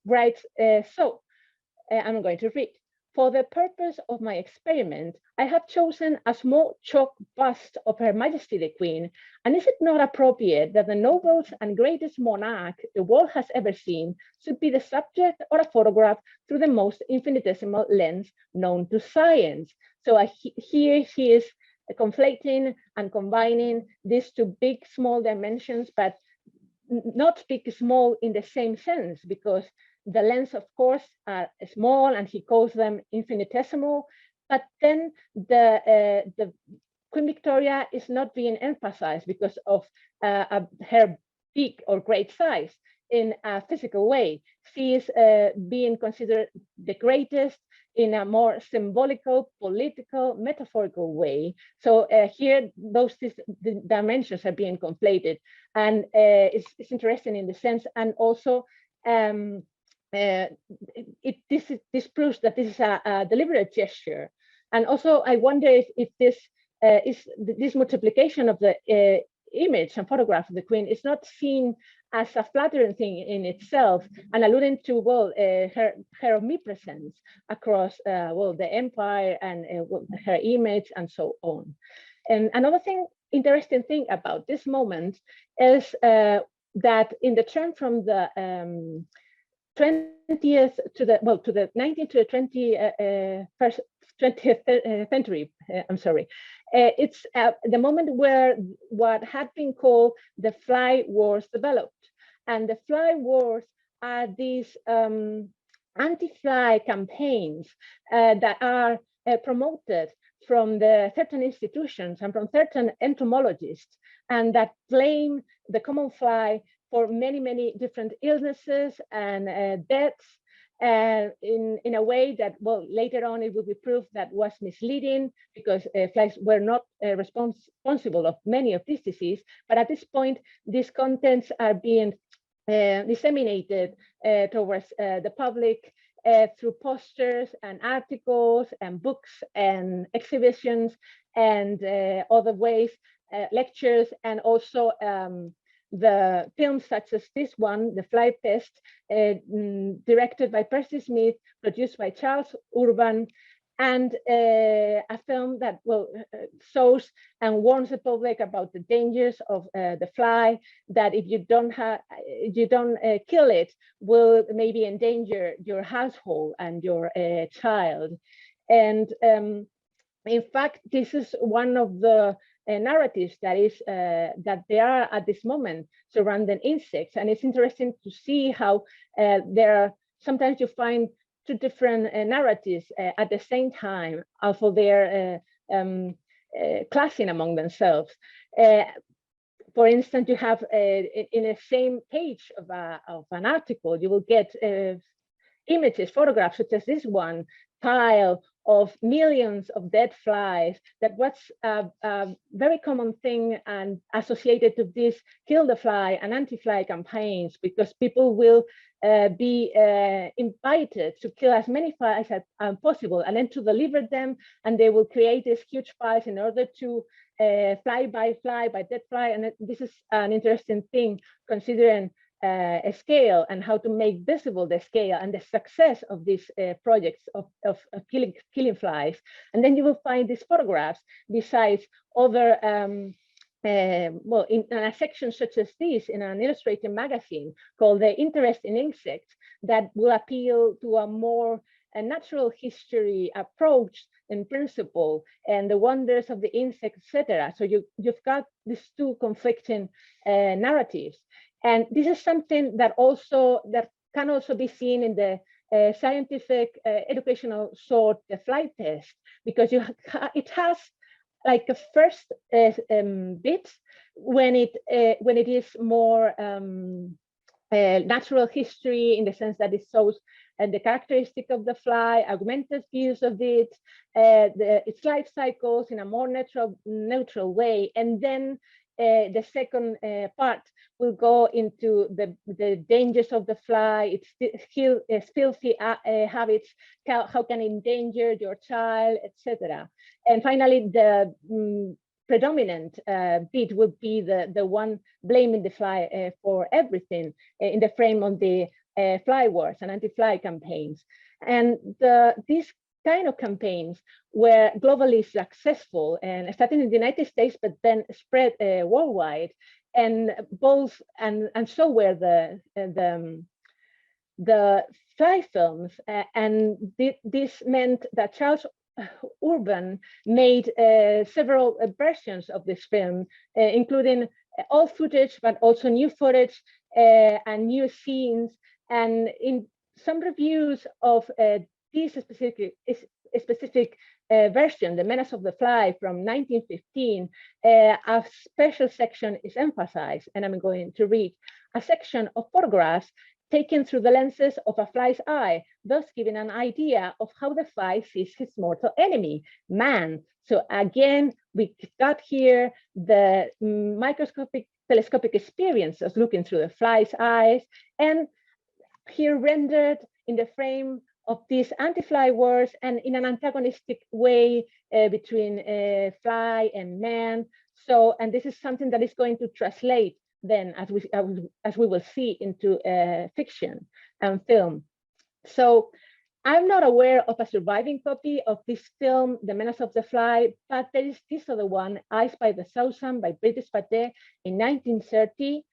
writes, I'm going to read. For the purpose of my experiment, I have chosen a small chalk bust of Her Majesty the Queen, and is it not appropriate that the noblest and greatest monarch the world has ever seen should be the subject of a photograph through the most infinitesimal lens known to science? So here he is conflating and combining these two big, small dimensions, but not big, small in the same sense, because the lens, of course, are small, and he calls them infinitesimal. But then the Queen Victoria is not being emphasized because of her big or great size in a physical way. She is being considered the greatest in a more symbolical, political, metaphorical way. So here, the dimensions are being conflated, and it's interesting in the sense, and also this proves that this is a deliberate gesture. And also, I wonder if this is this multiplication of the image and photograph of the Queen is not seen as a flattering thing in itself, and alluding to, well, her omnipresence across the empire, and her image, and so on. And another interesting thing about this moment is that in the turn from the 20th to the 19th to the 20th century, I'm sorry, it's the moment where what had been called the fly wars developed. And the fly wars are these anti-fly campaigns that are promoted from the certain institutions and from certain entomologists, and that blame the common fly for many, many different illnesses and deaths, in a way that, well, later on it will be proved that was misleading, because flies were not responsible of many of these diseases. But at this point, these contents are being disseminated towards the public through posters and articles and books and exhibitions and other ways, lectures, and also the films such as this one, The Fly Pest, directed by Percy Smith, produced by Charles Urban. and a film that shows and warns the public about the dangers of the fly, that if you don't kill it, will maybe endanger your household and your child. And in fact, this is one of the narratives that there are at this moment surrounding insects. And it's interesting to see how sometimes you find two different narratives at the same time, although they're clashing among themselves. For instance, you have in the same page of an article, you will get images, photographs, such as this one, pile of millions of dead flies. That was a very common thing and associated to this kill the fly and anti-fly campaigns, because people will be invited to kill as many flies as possible and then to deliver them, and they will create these huge piles in order to fly by dead fly. And this is an interesting thing, considering a scale and how to make visible the scale and the success of these projects of killing flies. And then you will find these photographs besides other, in a section such as this in an illustrated magazine called The Interest in Insects, that will appeal to a more natural history approach in principle and the wonders of the insect, etc. So you've got these two conflicting narratives. And this is something that can also be seen in the scientific educational sort, the fly test, because it has like a first bit when it is more natural history, in the sense that it shows the characteristic of the fly, augmented views of it, its life cycles in a more neutral way, and then the second part will go into the dangers of the fly, its filthy habits, how can it endanger your child, etc. And finally, the predominant bit would be the one blaming the fly for everything in the frame of the fly wars and anti-fly campaigns. And these kind of campaigns were globally successful and started in the United States, but then spread worldwide. And so were the fly films. And this meant that Charles Urban made several versions of this film, including old footage, but also new footage and new scenes. And in some reviews of this specific version, The Menace of the Fly from 1915, a special section is emphasized, and I'm going to read a section of photographs taken through the lenses of a fly's eye, thus giving an idea of how the fly sees his mortal enemy, man. So again, we got here the microscopic telescopic experience of looking through the fly's eyes, and here rendered in the frame of these anti-fly wars and in an antagonistic way between fly and man. So, and this is something that is going to translate then, as we will see, into fiction and film. So I'm not aware of a surviving copy of this film, The Menace of the Fly, but there is this other one, Eyes by the Thousand by British Paté in 1930,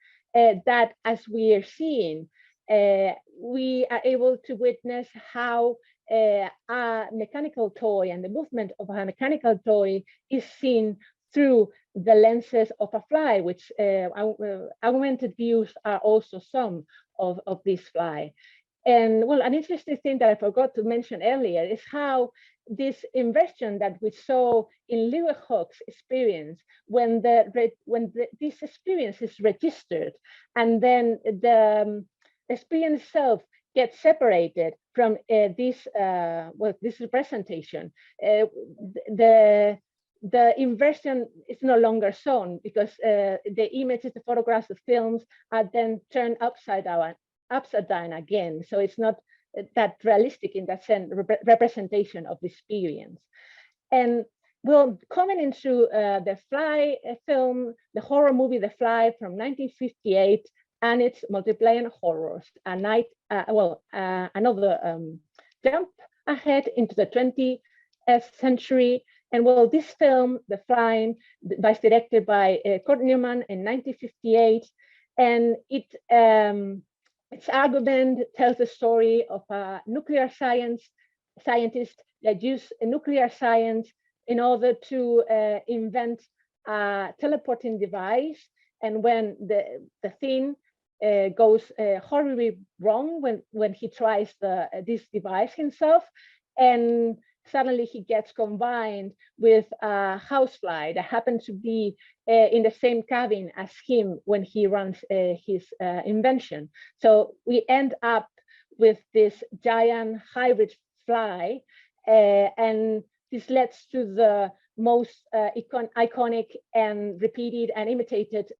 that, as we are seeing, we are able to witness how a mechanical toy and the movement of a mechanical toy is seen through the lenses of a fly, which augmented views are also some of this fly. And well, an interesting thing that I forgot to mention earlier is how this inversion that we saw in Leeuwenhoek's experience, when this experience is registered, and then the experience itself gets separated from this representation. The inversion is no longer shown, because the images, the photographs, the films are then turned upside down again. So it's not that realistic in that sense, representation of the experience. And well, coming into the Fly film, the horror movie The Fly from 1958, and its multiplying horrors. Another jump ahead into the century. And well, this film, The Flying, was directed by Kurt Newman in 1958, and its argument tells the story of a nuclear scientist that used nuclear science in order to invent a teleporting device. And when the thing goes horribly wrong when he tries this device himself, and suddenly he gets combined with a housefly that happens to be in the same cabin as him when he runs his invention. So we end up with this giant hybrid fly, and this leads to the most iconic and repeated and imitated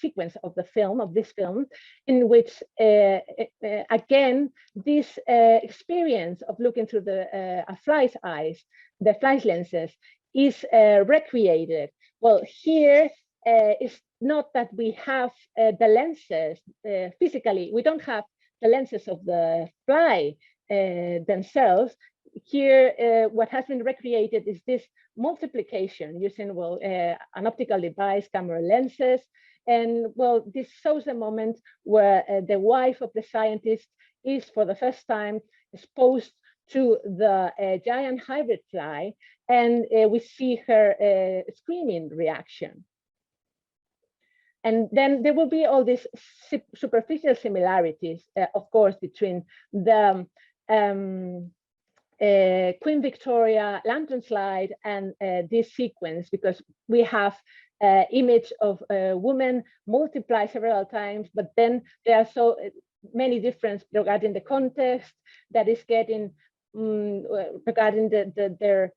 sequence of this film, in which again this experience of looking through a fly's eyes, the fly's lenses, is recreated. Well, here it's not that we have the lenses physically. We don't have the lenses of the fly themselves. Here, what has been recreated is this multiplication using an optical device, camera lenses. And well, this shows a moment where the wife of the scientist is for the first time exposed to the giant hybrid fly, and we see her screaming reaction. And then there will be all these superficial similarities, of course, between the Queen Victoria lantern slide and this sequence, because we have image of a woman multiply several times, but then there are so many differences regarding the context that is getting regarding their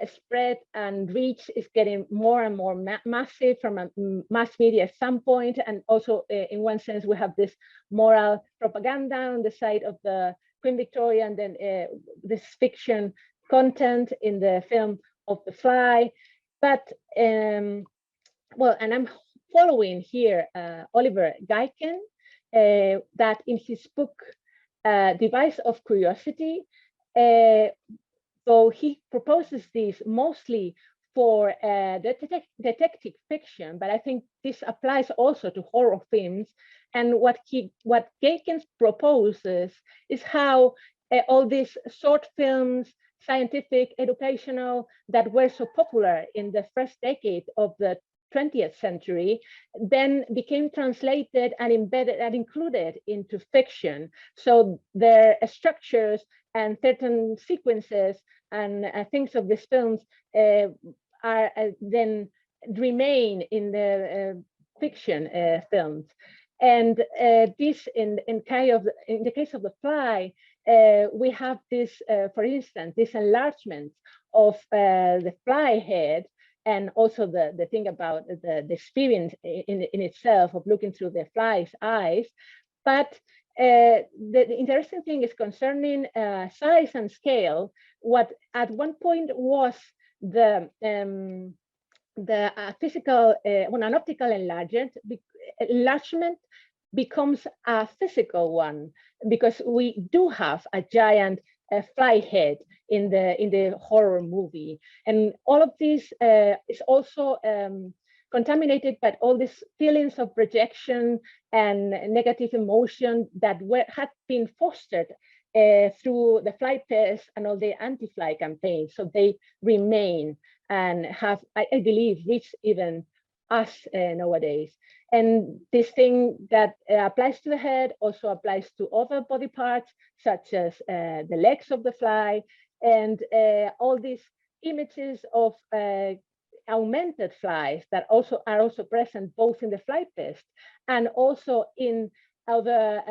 spread and reach is getting more and more massive from a mass media standpoint. And also in one sense, we have this moral propaganda on the side of the Queen Victoria, and then this fiction content in the film of The Fly. But well, and I'm following here Oliver Geiken, that in his book Device of Curiosity, so he proposes this mostly for detective fiction, but I think this applies also to horror films. And what Geiken proposes is how all these short films, scientific, educational, that were so popular in the first decade of the 20th century, then became translated and embedded and included into fiction. So their structures and certain sequences and things of these films are then remain in the fiction films. And this, in the case of The Fly, we have this, for instance, this enlargement of the fly head, and also the thing about the experience in itself of looking through the fly's eyes. But the interesting thing is concerning size and scale. What at one point was the physical, when an optical enlargement becomes a physical one, because we do have a giant fly head in the horror movie, and all of this is also contaminated by all these feelings of rejection and negative emotion that had been fostered through the fly test and all the anti-fly campaigns. So they remain and have, I believe, reached even us nowadays. And this thing that applies to the head also applies to other body parts, such as the legs of the fly, and all these images of augmented flies that are also present both in the fly test and also in other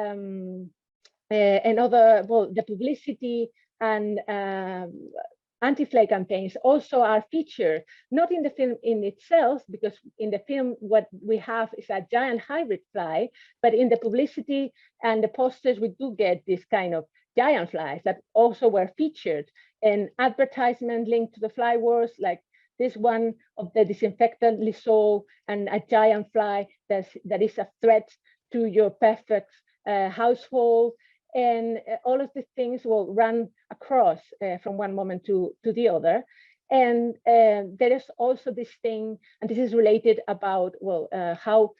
the publicity and anti-fly campaigns also are featured, not in the film in itself, because in the film what we have is a giant hybrid fly, but in the publicity and the posters we do get this kind of giant flies that also were featured in advertisement linked to the fly wars, like this one of the disinfectant Lysol and a giant fly that is a threat to your perfect household. and all of these things will run across from one moment to the other. And there is also this thing, and this is related about, well, how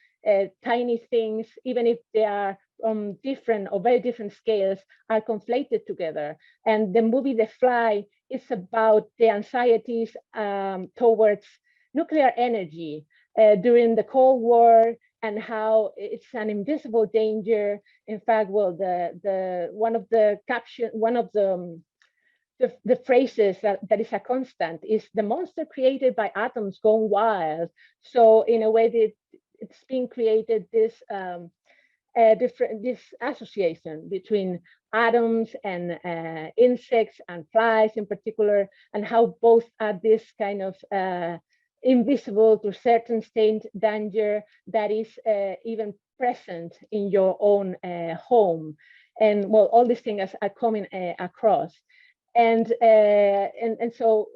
tiny things, even if they are on different or very different scales, are conflated together. And the movie The Fly is about the anxieties towards nuclear energy during the Cold War, and how it's an invisible danger. In fact, well, one of the phrases that is a constant is the monster created by atoms gone wild. So in a way, it's being created this this association between atoms and insects and flies in particular, and how both are this kind of invisible to a certain extent danger that is even present in your own home. And well, all these things are coming across. And so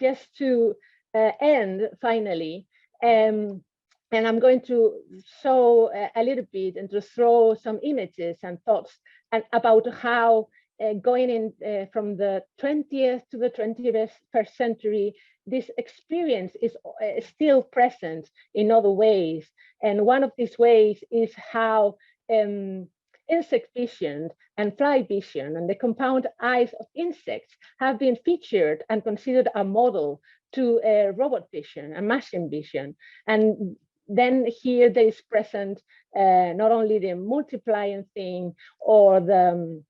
just to end finally, and I'm going to show a little bit and to throw some images and thoughts about how going in from the 20th to the 21st century, this experience is still present in other ways. And one of these ways is how insect vision and fly vision and the compound eyes of insects have been featured and considered a model to robot vision and machine vision. And then here there is present not only the multiplying thing or the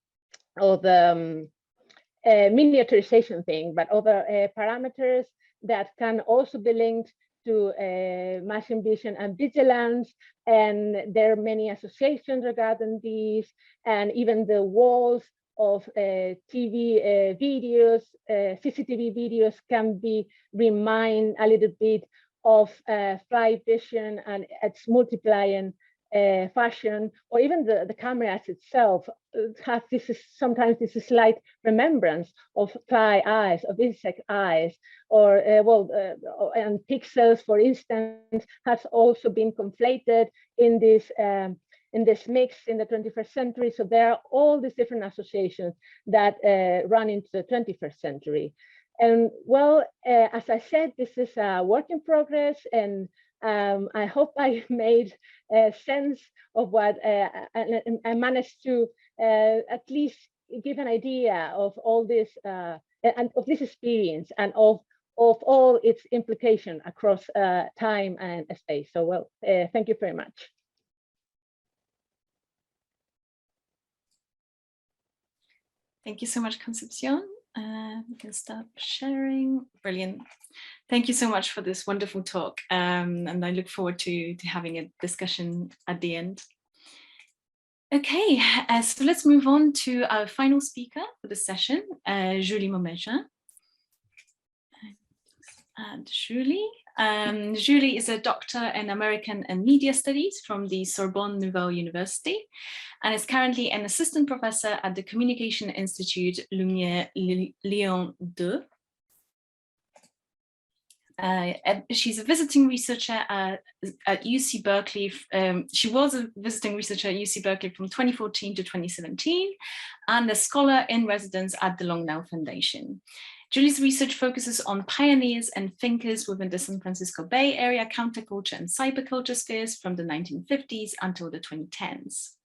miniaturization thing, but other parameters that can also be linked to machine vision and vigilance. And there are many associations regarding these, and even the walls of TV videos, CCTV videos can be remind a little bit of fly vision and its multiplying fashion, or even the cameras itself have sometimes this slight remembrance of fly eyes, of insect eyes, or and pixels, for instance, has also been conflated in this mix in the 21st century. So there are all these different associations that run into the 21st century. And well, as I said, this is a work in progress, and I hope I made sense of what I managed to at least give an idea of all this and of this experience and of all its implication across time and space. So well, thank you very much. Thank you so much, Concepción. We can stop sharing. Brilliant. Thank you so much for this wonderful talk. And I look forward to having a discussion at the end. Okay, so let's move on to our final speaker for the session, Julie Momméja. And Julie. Julie is a doctor in American and Media Studies from the Sorbonne Nouvelle University, and is currently an assistant professor at the Communication Institute Lumière Lyon 2. She's a visiting researcher at UC Berkeley. She was a visiting researcher at UC Berkeley from 2014 to 2017, and a scholar in residence at the Longue Foundation. Julie's research focuses on pioneers and thinkers within the San Francisco Bay Area counterculture and cyberculture spheres from the 1950s until the 2010s.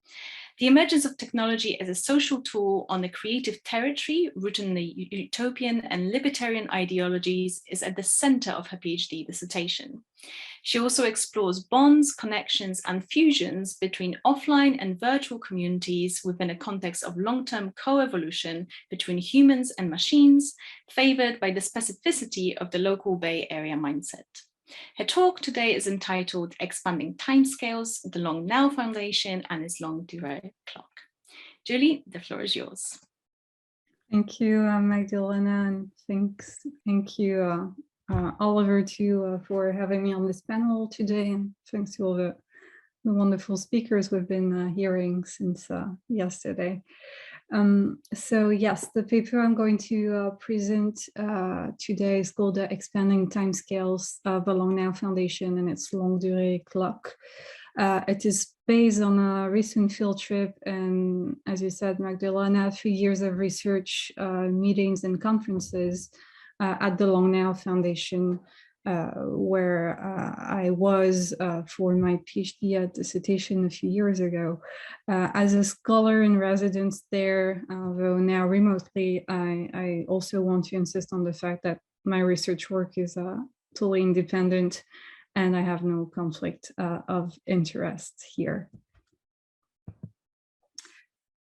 The emergence of technology as a social tool on the creative territory rooted in the utopian and libertarian ideologies is at the center of her PhD dissertation. She also explores bonds, connections, and fusions between offline and virtual communities within a context of long-term co-evolution between humans and machines, favored by the specificity of the local Bay Area mindset. Her talk today is entitled Expanding Timescales, the Long Now Foundation and its Long Durée Clock. Julie, the floor is yours. Thank you, Magdalena, and thank you, Oliver, too, for having me on this panel today, and thanks to all the wonderful speakers we've been hearing since yesterday. So yes, the paper I'm going to present today is called Expanding Timescales of the Long Now Foundation and its Long Durée Clock. It is based on a recent field trip and, as you said, Magdalena, 3 years of research, meetings and conferences at the Longue Foundation, where I was for my PhD dissertation a few years ago. As a scholar in residence there, though now remotely, I also want to insist on the fact that my research work is totally independent and I have no conflict of interest here.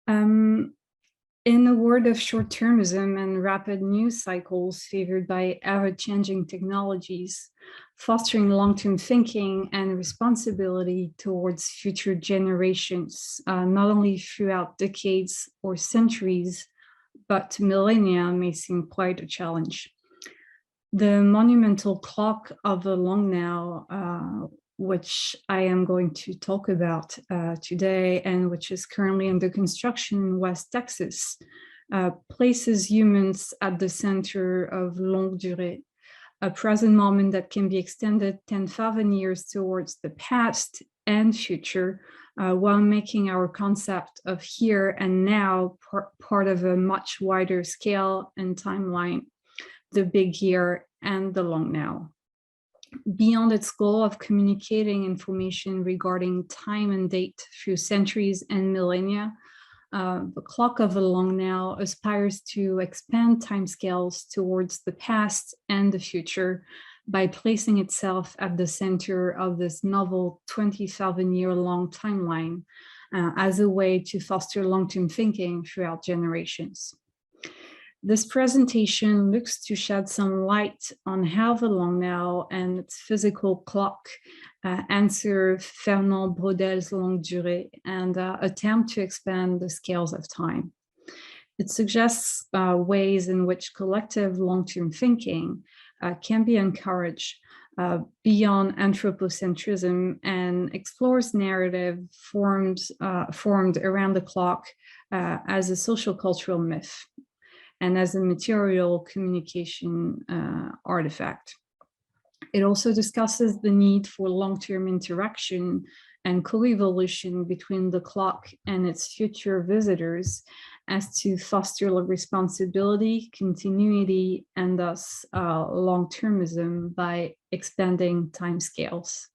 In a world of short-termism and rapid news cycles favored by ever-changing technologies, fostering long-term thinking and responsibility towards future generations, not only throughout decades or centuries, but millennia may seem quite a challenge. The monumental clock of the Longue, which I am going to talk about today and which is currently under construction in West Texas, places humans at the center of longue durée, a present moment that can be extended 10,000 years towards the past and future, while making our concept of here and now part of a much wider scale and timeline, the big year and the long now. Beyond its goal of communicating information regarding time and date through centuries and millennia, the clock of the long now aspires to expand timescales towards the past and the future by placing itself at the center of this novel 20,000-year-long timeline as a way to foster long-term thinking throughout generations. This presentation looks to shed some light on how the Longue now and its physical clock answer Fernand Braudel's longue durée and attempt to expand the scales of time. It suggests ways in which collective long-term thinking can be encouraged beyond anthropocentrism and explores narrative formed around the clock as a social cultural myth and as a material communication artifact. It also discusses the need for long-term interaction and co-evolution between the clock and its future visitors as to foster responsibility, continuity, and thus long-termism by expanding timescales.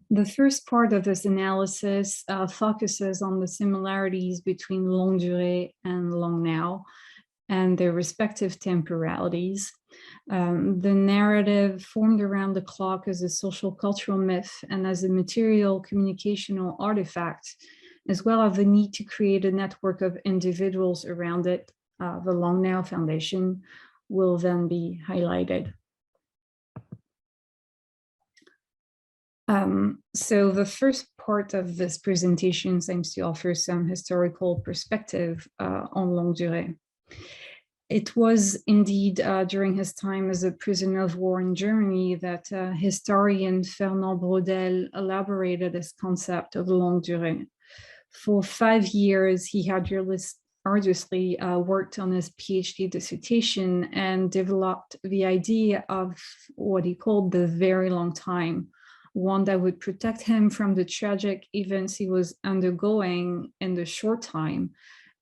The first part of this analysis focuses on the similarities between longue durée and long now and their respective temporalities. The narrative formed around the clock as a social cultural myth and as a material communicational artifact, as well as the need to create a network of individuals around it, the Longue Foundation, will then be highlighted. So the first part of this presentation seems to offer some historical perspective on longue durée. It was indeed during his time as a prisoner of war in Germany that historian Fernand Braudel elaborated this concept of longue durée. For 5 years, he had arduously worked on his PhD dissertation and developed the idea of what he called the very long time, one that would protect him from the tragic events he was undergoing in the short time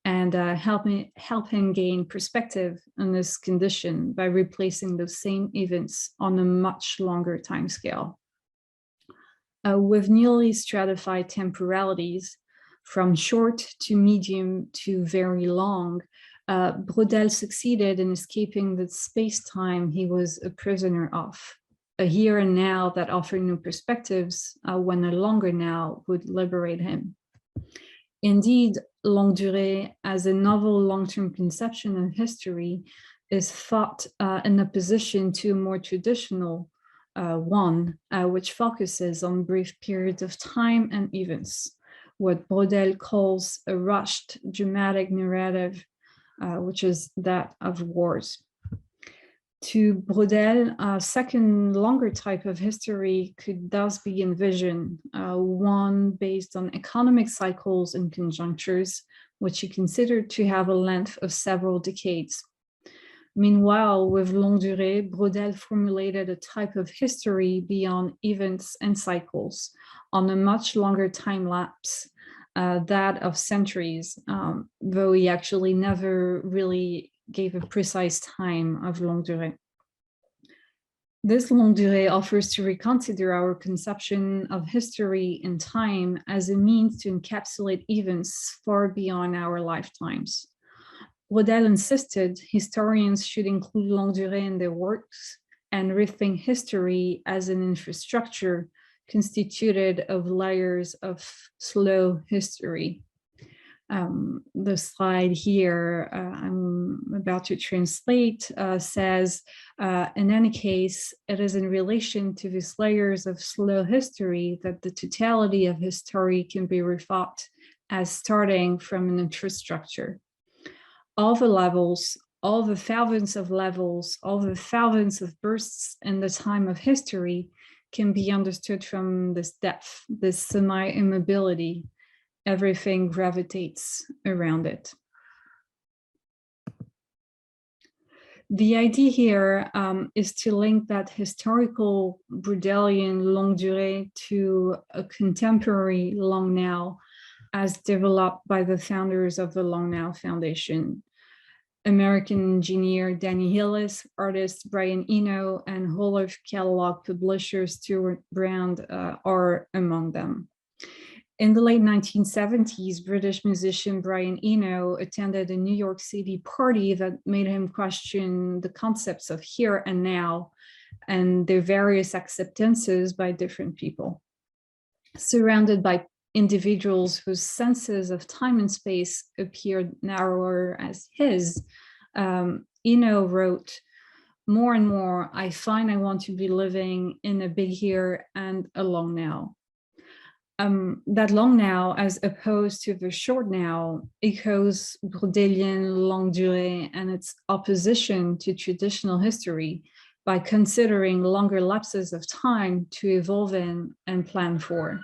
and help him gain perspective on this condition by replacing those same events on a much longer timescale. With newly stratified temporalities, from short to medium to very long, Braudel succeeded in escaping the space-time he was a prisoner of, a here and now that offered no perspectives when a longer now would liberate him. Indeed, longue durée as a novel long-term conception of history is thought in opposition to a more traditional one, which focuses on brief periods of time and events, what Braudel calls a rushed dramatic narrative, which is that of wars. To Braudel, a second longer type of history could thus be envisioned, one based on economic cycles and conjunctures, which he considered to have a length of several decades. Meanwhile, with Longue Durée, Braudel formulated a type of history beyond events and cycles on a much longer time lapse, that of centuries, though he actually never really gave a precise time of Longue Durée. This Longue Durée offers to reconsider our conception of history and time as a means to encapsulate events far beyond our lifetimes. Braudel insisted historians should include Longue Durée in their works and rethink history as an infrastructure constituted of layers of slow history. The slide here I'm about to translate says, in any case, it is in relation to these layers of slow history that the totality of history can be rethought as starting from an infrastructure. All the levels, all the thousands of levels, all the thousands of bursts in the time of history can be understood from this depth, this semi-immobility. Everything gravitates around it. The idea here is to link that historical Braudelian Longue Durée to a contemporary Long Now as developed by the founders of the Long Now Foundation. American engineer Danny Hillis, artist Brian Eno, and Whole Earth catalog publisher Stuart Brand are among them. In the late 1970s, British musician Brian Eno attended a New York City party that made him question the concepts of here and now and their various acceptances by different people. Surrounded by individuals whose senses of time and space appeared narrower as his, Eno wrote, "More and more, I find I want to be living in a big here and a long now." That long now, as opposed to the short now, echoes Braudelian Longue Durée and its opposition to traditional history by considering longer lapses of time to evolve in and plan for.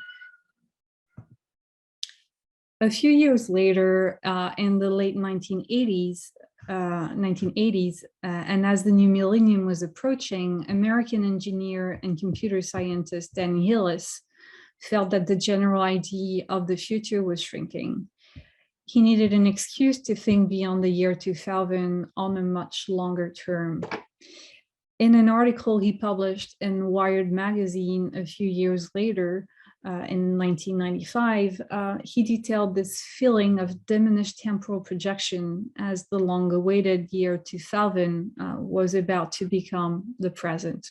A few years later, in the late 1980s, and as the new millennium was approaching, American engineer and computer scientist Danny Hillis felt that the general idea of the future was shrinking. He needed an excuse to think beyond the year 2000 on a much longer term. In an article he published in Wired magazine a few years later, in 1995, he detailed this feeling of diminished temporal projection as the long-awaited year 2000 was about to become the present.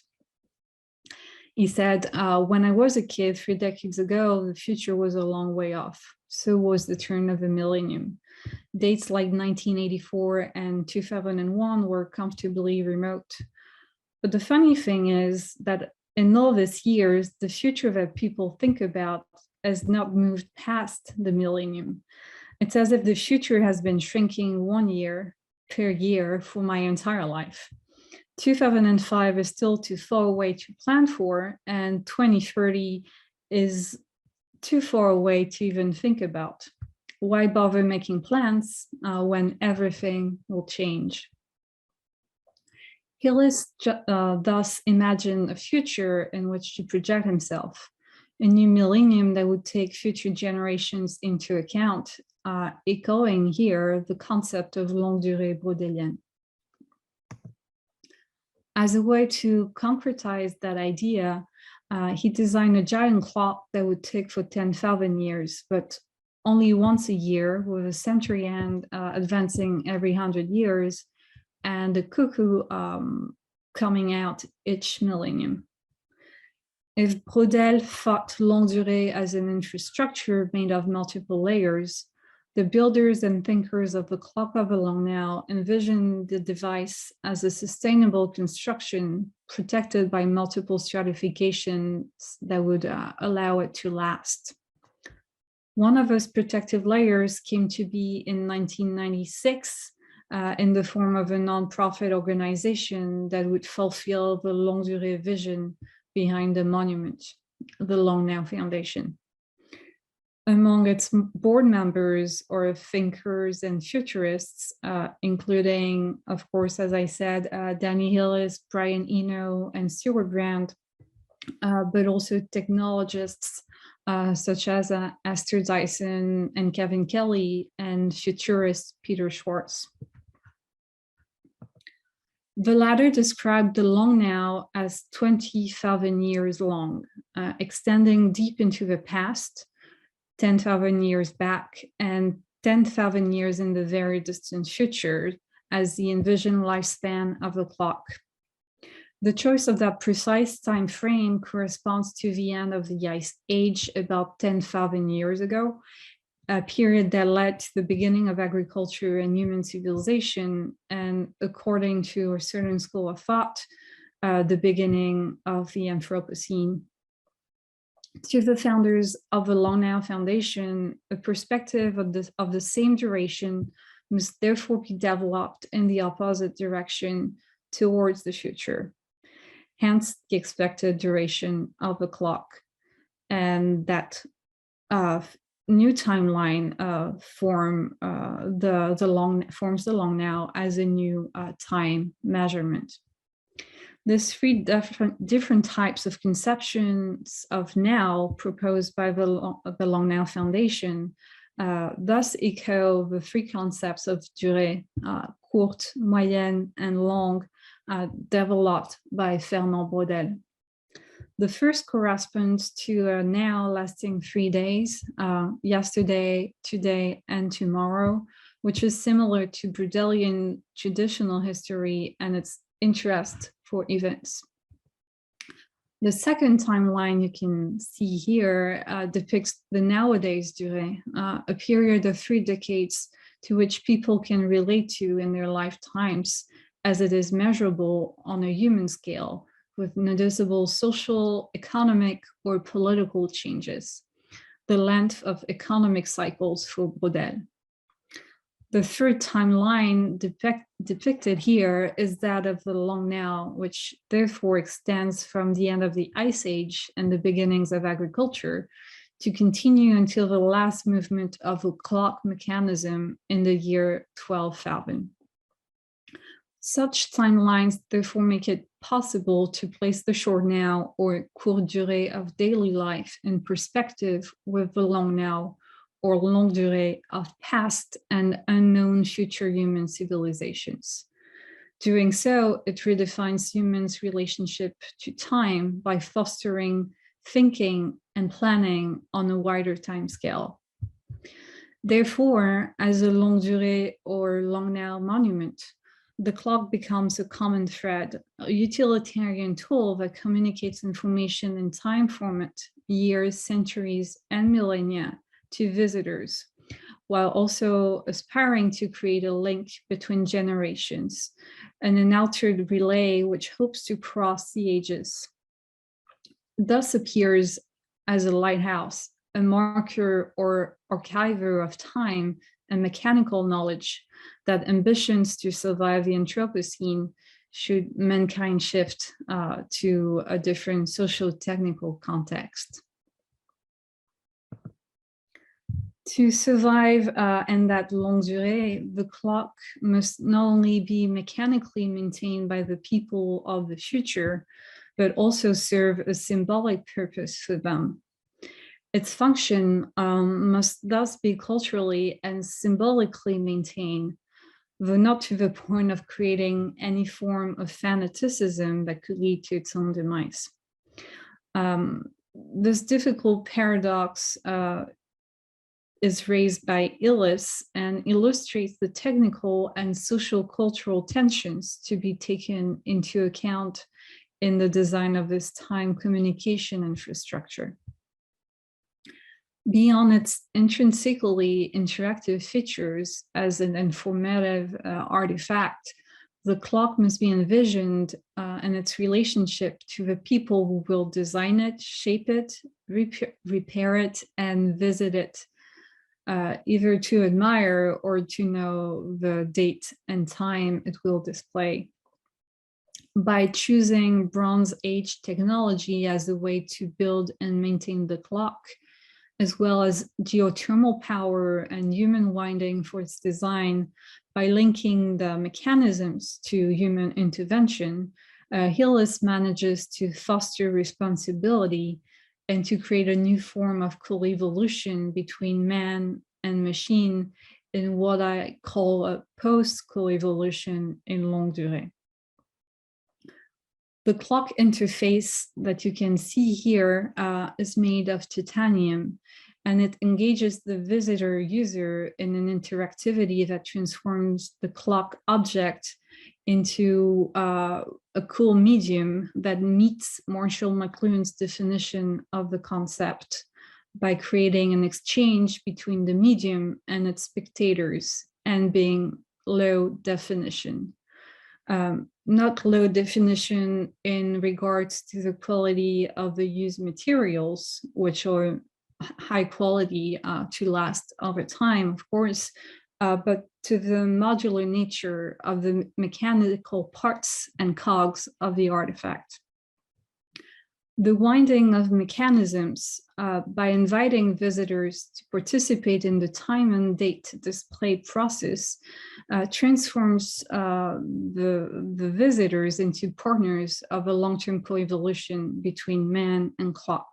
He said, when I was a kid 3 decades ago, the future was a long way off. So was the turn of the millennium. Dates like 1984 and 2001 were comfortably remote. But the funny thing is that in all these years, the future that people think about has not moved past the millennium. It's as if the future has been shrinking 1 year per year for my entire life. 2005 is still too far away to plan for, and 2030 is too far away to even think about. Why bother making plans when everything will change? Hillis thus imagined a future in which to project himself, a new millennium that would take future generations into account, echoing here the concept of longue durée Braudelienne. As a way to concretize that idea, he designed a giant clock that would tick for 10,000 years, but only once a year, with a century hand advancing every 100 years, and a cuckoo coming out each millennium. If Braudel thought longue durée as an infrastructure made of multiple layers, the builders and thinkers of the clock of the long now envisioned the device as a sustainable construction protected by multiple stratifications that would allow it to last. One of those protective layers came to be in 1996 in the form of a non-profit organization that would fulfill the longue durée vision behind the monument, the Long Now Foundation. Among its board members are thinkers and futurists, including, of course, as I said, Danny Hillis, Brian Eno, and Stuart Brand, but also technologists such as Esther Dyson and Kevin Kelly, and futurist Peter Schwartz. The latter described the long now as 20,000 years long, extending deep into the past, 10,000 years back, and 10,000 years in the very distant future as the envisioned lifespan of the clock. The choice of that precise time frame corresponds to the end of the Ice Age about 10,000 years ago, a period that led to the beginning of agriculture and human civilization, and according to a certain school of thought, the beginning of the Anthropocene. To the founders of the Long Now Foundation, a perspective of the same duration must therefore be developed in the opposite direction towards the future. Hence the expected duration of the clock. And that new timeline forms the long now as a new time measurement. There's three different types of conceptions of now proposed by the Long Now Foundation, thus echo the three concepts of durée, courte, moyenne, and longue, developed by Fernand Braudel. The first corresponds to a now lasting 3 days, yesterday, today, and tomorrow, which is similar to Braudelian traditional history and its interest for events. The second timeline you can see here depicts the nowadays durée, a period of 3 decades to which people can relate to in their lifetimes, as it is measurable on a human scale with noticeable social, economic, or political changes, the length of economic cycles for Braudel. The third timeline depicted here is that of the long now, which therefore extends from the end of the Ice Age and the beginnings of agriculture to continue until the last movement of the clock mechanism in the year 12,000. Such timelines therefore make it possible to place the short now or courte durée of daily life in perspective with the long now or longue durée of past and unknown future human civilizations. Doing so, it redefines humans' relationship to time by fostering thinking and planning on a wider time scale. Therefore, as a longue durée or long now monument, the clock becomes a common thread, a utilitarian tool that communicates information in time format, years, centuries, and millennia to visitors, while also aspiring to create a link between generations and an altered relay which hopes to cross the ages. Thus appears as a lighthouse, a marker or archiver of time and mechanical knowledge that ambitions to survive the Anthropocene should mankind shift to a different socio-technical context. To survive in that longue durée, the clock must not only be mechanically maintained by the people of the future, but also serve a symbolic purpose for them. Its function must thus be culturally and symbolically maintained, though not to the point of creating any form of fanaticism that could lead to its own demise. This difficult paradox is raised by Illis and illustrates the technical and social cultural tensions to be taken into account in the design of this time communication infrastructure. Beyond its intrinsically interactive features as an informative artifact, the clock must be envisioned in its relationship to the people who will design it, shape it, repair it, and visit it, either to admire or to know the date and time it will display. By choosing Bronze Age technology as a way to build and maintain the clock, as well as geothermal power and human winding for its design, by linking the mechanisms to human intervention, Hillis manages to foster responsibility and to create a new form of co-evolution between man and machine in what I call a post-co-evolution in Longue Durée. The clock interface that you can see here is made of titanium, and it engages the visitor user in an interactivity that transforms the clock object into a cool medium that meets Marshall McLuhan's definition of the concept by creating an exchange between the medium and its spectators and being low definition. Not low definition in regards to the quality of the used materials, which are high quality to last over time, of course, but to the modular nature of the mechanical parts and cogs of the artifact. The winding of mechanisms by inviting visitors to participate in the time and date display process transforms the visitors into partners of a long-term co-evolution between man and clock.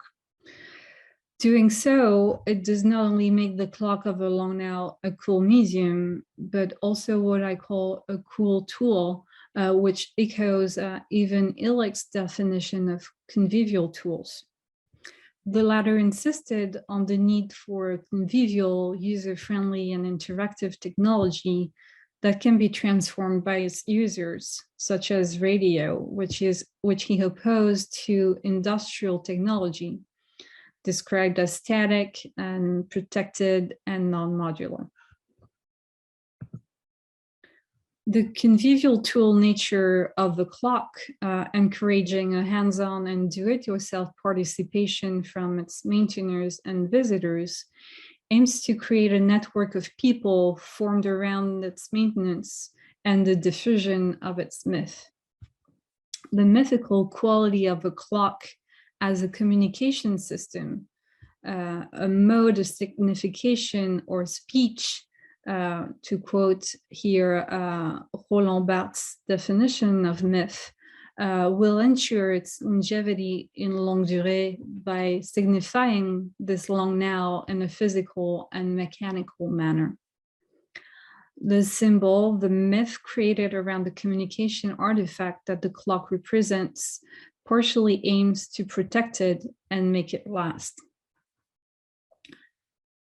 Doing so, it does not only make the clock of a long now a cool medium, but also what I call a cool tool, which echoes even Illich's definition of convivial tools. The latter insisted on the need for convivial, user-friendly, and interactive technology that can be transformed by its users, such as radio, which he opposed to industrial technology, described as static and protected and non-modular. The convivial tool nature of the clock, encouraging a hands-on and do-it-yourself participation from its maintainers and visitors, aims to create a network of people formed around its maintenance and the diffusion of its myth. The mythical quality of a clock as a communication system, a mode of signification or speech, to quote here Roland Barthes' definition of myth, will ensure its longevity in longue durée by signifying this long now in a physical and mechanical manner. The symbol, the myth created around the communication artifact that the clock represents, partially aims to protect it and make it last.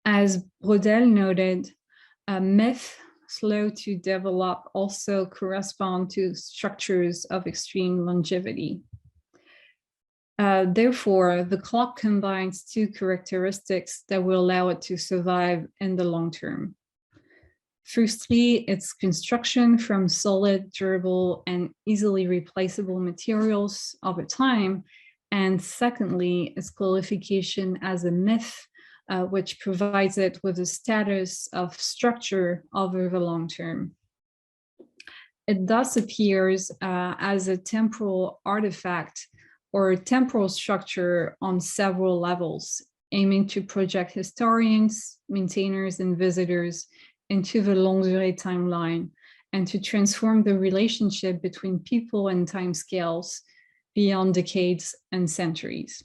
As Brodel noted, myth, slow to develop, also correspond to structures of extreme longevity. Therefore, the clock combines two characteristics that will allow it to survive in the long term. Firstly, its construction from solid, durable, and easily replaceable materials over time. And secondly, its qualification as a myth, which provides it with a status of structure over the long term. It thus appears as a temporal artifact or a temporal structure on several levels, aiming to project historians, maintainers, and visitors into the longue durée timeline and to transform the relationship between people and timescales beyond decades and centuries.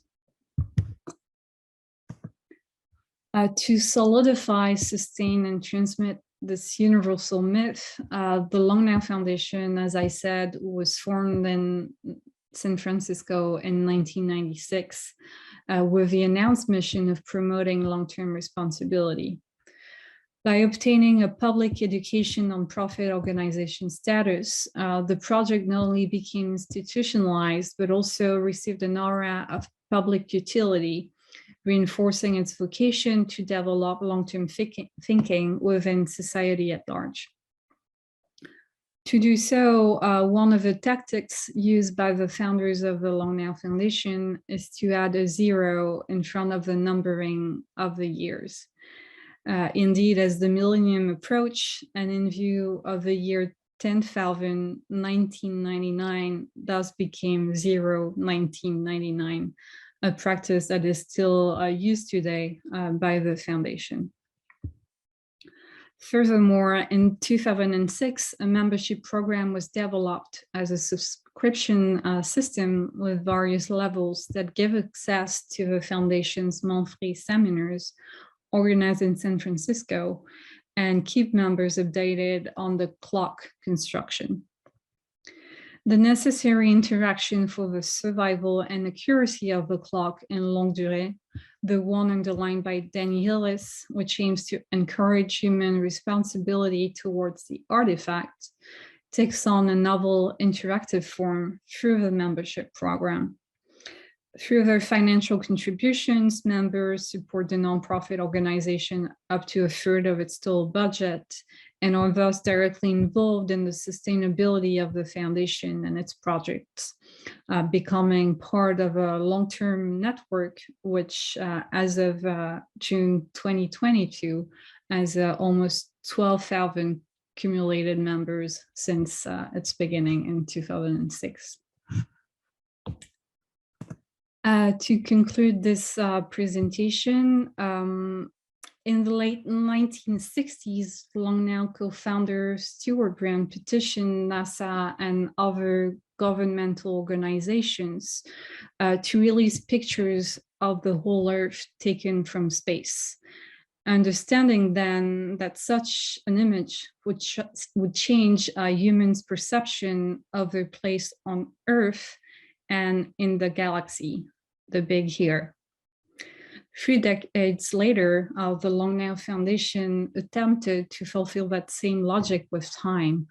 To solidify, sustain, and transmit this universal myth, the Long Now Foundation, as I said, was formed in San Francisco in 1996 with the announced mission of promoting long-term responsibility. By obtaining a public education nonprofit organization status, the project not only became institutionalized, but also received an aura of public utility, reinforcing its vocation to develop long-term thinking within society at large. To do so, one of the tactics used by the founders of the Long Now Foundation is to add a 0 in front of the numbering of the years. Indeed, as the millennium approached, and in view of the year 10,000, 1999 thus became 1999, a practice that is still used today by the foundation. Furthermore, in 2006, a membership program was developed as a subscription system with various levels that give access to the foundation's monthly seminars organized in San Francisco and keep members updated on the clock construction. The necessary interaction for the survival and accuracy of the clock in Longue Durée, the one underlined by Danny Hillis, which aims to encourage human responsibility towards the artifact, takes on a novel interactive form through the membership program. Through their financial contributions, members support the nonprofit organization up to a third of its total budget and are thus directly involved in the sustainability of the foundation and its projects, becoming part of a long-term network, which as of June 2022, has almost 12,000 cumulated members since its beginning in 2006. To conclude this presentation, in the late 1960s, Longue co-founder Stuart Grant petitioned NASA and other governmental organizations to release pictures of the whole Earth taken from space, understanding then that such an image would change humans' perception of their place on Earth and in the galaxy, the big here. 3 decades later, the Longue Foundation attempted to fulfill that same logic with time,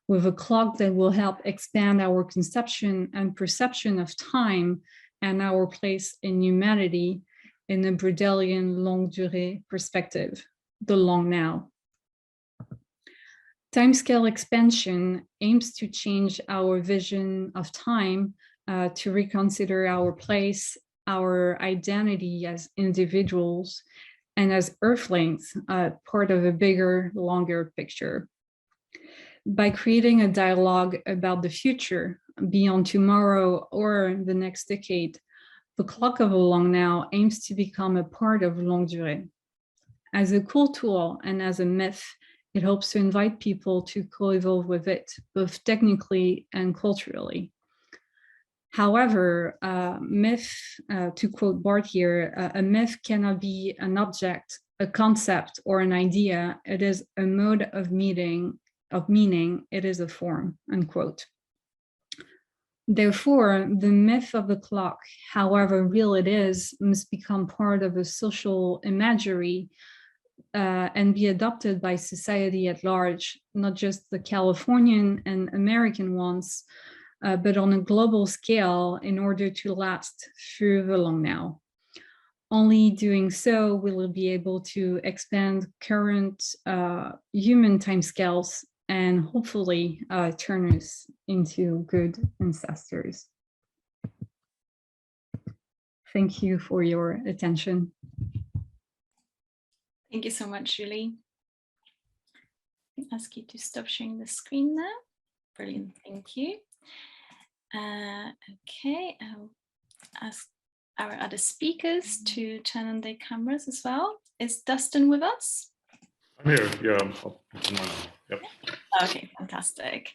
with a clock that will help expand our conception and perception of time and our place in humanity in a Breitling longue durée perspective, the long now. Timescale expansion aims to change our vision of time to reconsider our place, our identity as individuals and as Earthlings, part of a bigger, longer picture. By creating a dialogue about the future, beyond tomorrow or the next decade, the clock of a long now aims to become a part of longue durée. As a cool tool and as a myth, it hopes to invite people to co-evolve with it, both technically and culturally. However, myth, to quote Bart here, a myth cannot be an object, a concept, or an idea. It is a mode of meaning. It is a form, unquote. Therefore, the myth of the clock, however real it is, must become part of a social imagery and be adopted by society at large, not just the Californian and American ones, but on a global scale in order to last through the long now. Only doing so will we be able to expand current human timescales and hopefully turn us into good ancestors. Thank you for your attention. Thank you so much, Julie. I'll ask you to stop sharing the screen now. Brilliant, thank you. Okay, I'll ask our other speakers to turn on their cameras as well. Is Dustin with us? I'm here, yeah. Yep. Okay, fantastic.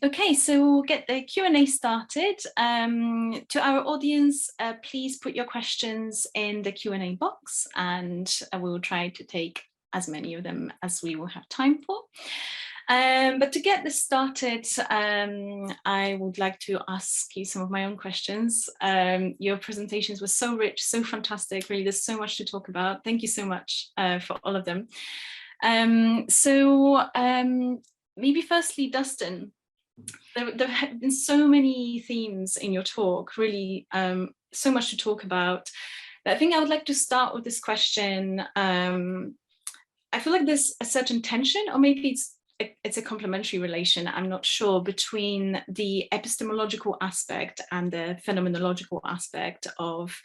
Okay, so we'll get the Q&A started. To our audience, please put your questions in the Q&A box and we will try to take as many of them as we will have time for. But to get this started, I would like to ask you some of my own questions. Your presentations were so rich, so fantastic, really, there's so much to talk about. Thank you so much for all of them. Maybe firstly, Dustin, there have been so many themes in your talk, really so much to talk about. But I think I would like to start with this question. I feel like there's a certain tension, or maybe it's a complementary relation, I'm not sure, between the epistemological aspect and the phenomenological aspect of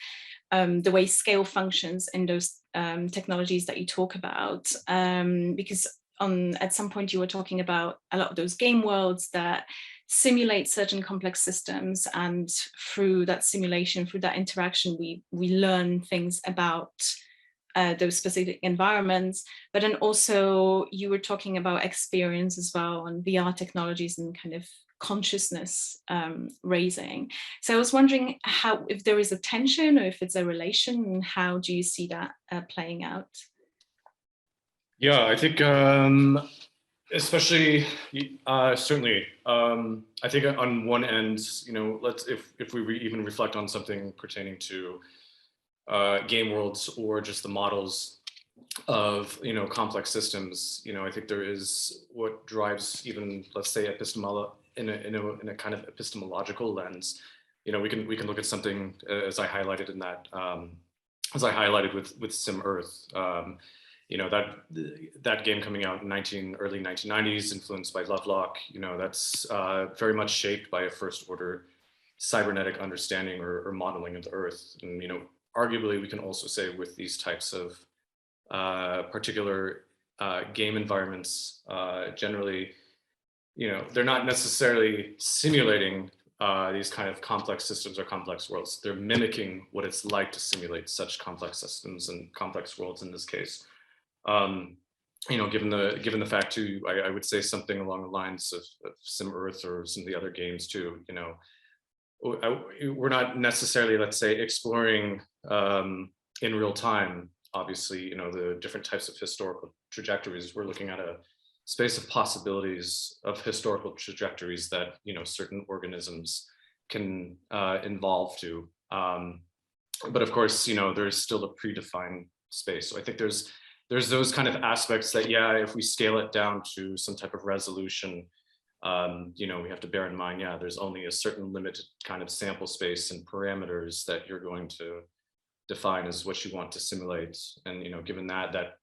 the way scale functions in those technologies that you talk about. Because at some point you were talking about a lot of those game worlds that simulate certain complex systems, and through that simulation, through that interaction, we learn things about those specific environments. But then also you were talking about experience as well, and VR technologies and kind of consciousness raising. So I was wondering how, if there is a tension or if it's a relation, and how do you see that playing out? Yeah, I think especially certainly I think on one end, you know, if we even reflect on something pertaining to game worlds or just the models of, you know, complex systems, you know, I think there is what drives even, let's say, in a kind of epistemological lens. You know, we can look at something as I highlighted in that as I highlighted with Sim Earth. You know, that game coming out in early 1990s, influenced by Lovelock, you know, that's very much shaped by a first order cybernetic understanding or modeling of the Earth. And, you know, arguably we can also say with these types of particular game environments, generally, you know, they're not necessarily simulating these kind of complex systems or complex worlds. They're mimicking what it's like to simulate such complex systems and complex worlds in this case. You know, given the fact too, I would say something along the lines of Sim Earth or some of the other games too. You know, we're not necessarily, let's say, exploring in real time. Obviously, you know, the different types of historical trajectories. We're looking at a space of possibilities of historical trajectories that, you know, certain organisms can involve to. But of course, you know, there's still a predefined space. So I think there's those kind of aspects that, yeah, if we scale it down to some type of resolution, you know, we have to bear in mind, yeah, there's only a certain limited kind of sample space and parameters that you're going to define as what you want to simulate. And, you know, given that,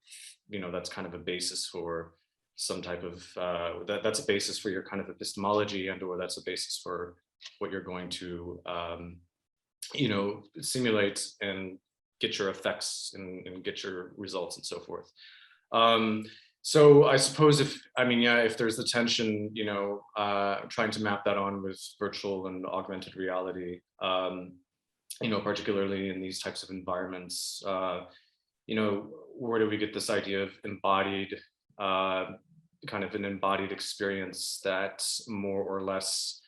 you know, that's kind of a basis for some type of, that's a basis for your kind of epistemology, and or that's a basis for what you're going to, you know, simulate and get your effects and get your results and so forth. So I suppose if there's the tension, you know, trying to map that on with virtual and augmented reality, you know, particularly in these types of environments, you know, where do we get this idea of embodied, kind of an embodied experience that more or less,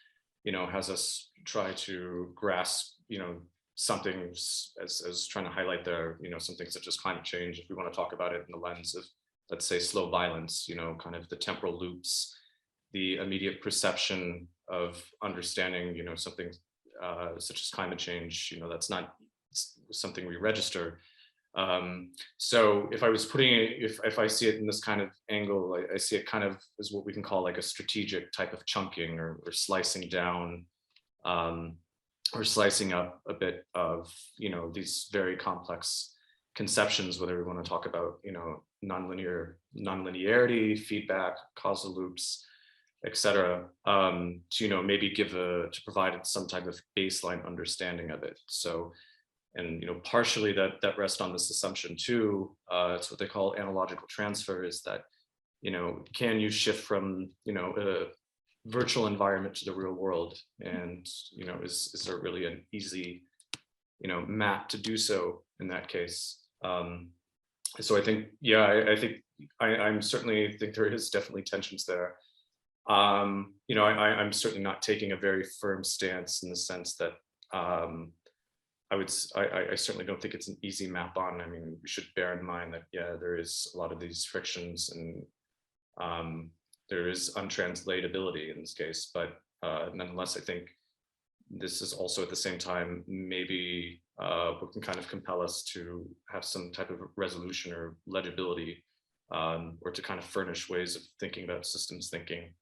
you know, has us try to grasp, you know, something as trying to highlight there, you know, something such as climate change, if we want to talk about it in the lens of, let's say, slow violence, you know, kind of the temporal loops, the immediate perception of understanding, you know, something such as climate change, you know, that's not something we register. So if I was putting it, if I see it in this kind of angle, I see it kind of as what we can call like a strategic type of chunking or slicing down, or slicing up a bit of, you know, these very complex conceptions, whether we want to talk about, you know, nonlinearity, feedback, causal loops, etc., to, you know, maybe to provide some type of baseline understanding of it. So, and, you know, partially that rests on this assumption too, it's what they call analogical transfer, is that, you know, can you shift from, you know, a virtual environment to the real world? And, you know, is there really an easy, you know, map to do so in that case? So I think, yeah, I think I'm certainly think there is definitely tensions there. You know, I'm certainly not taking a very firm stance in the sense that I certainly don't think it's an easy map on. I mean, we should bear in mind that, yeah, there is a lot of these frictions and there is untranslatability in this case, but nonetheless, I think this is also at the same time maybe what can kind of compel us to have some type of resolution or legibility, or to kind of furnish ways of thinking about systems thinking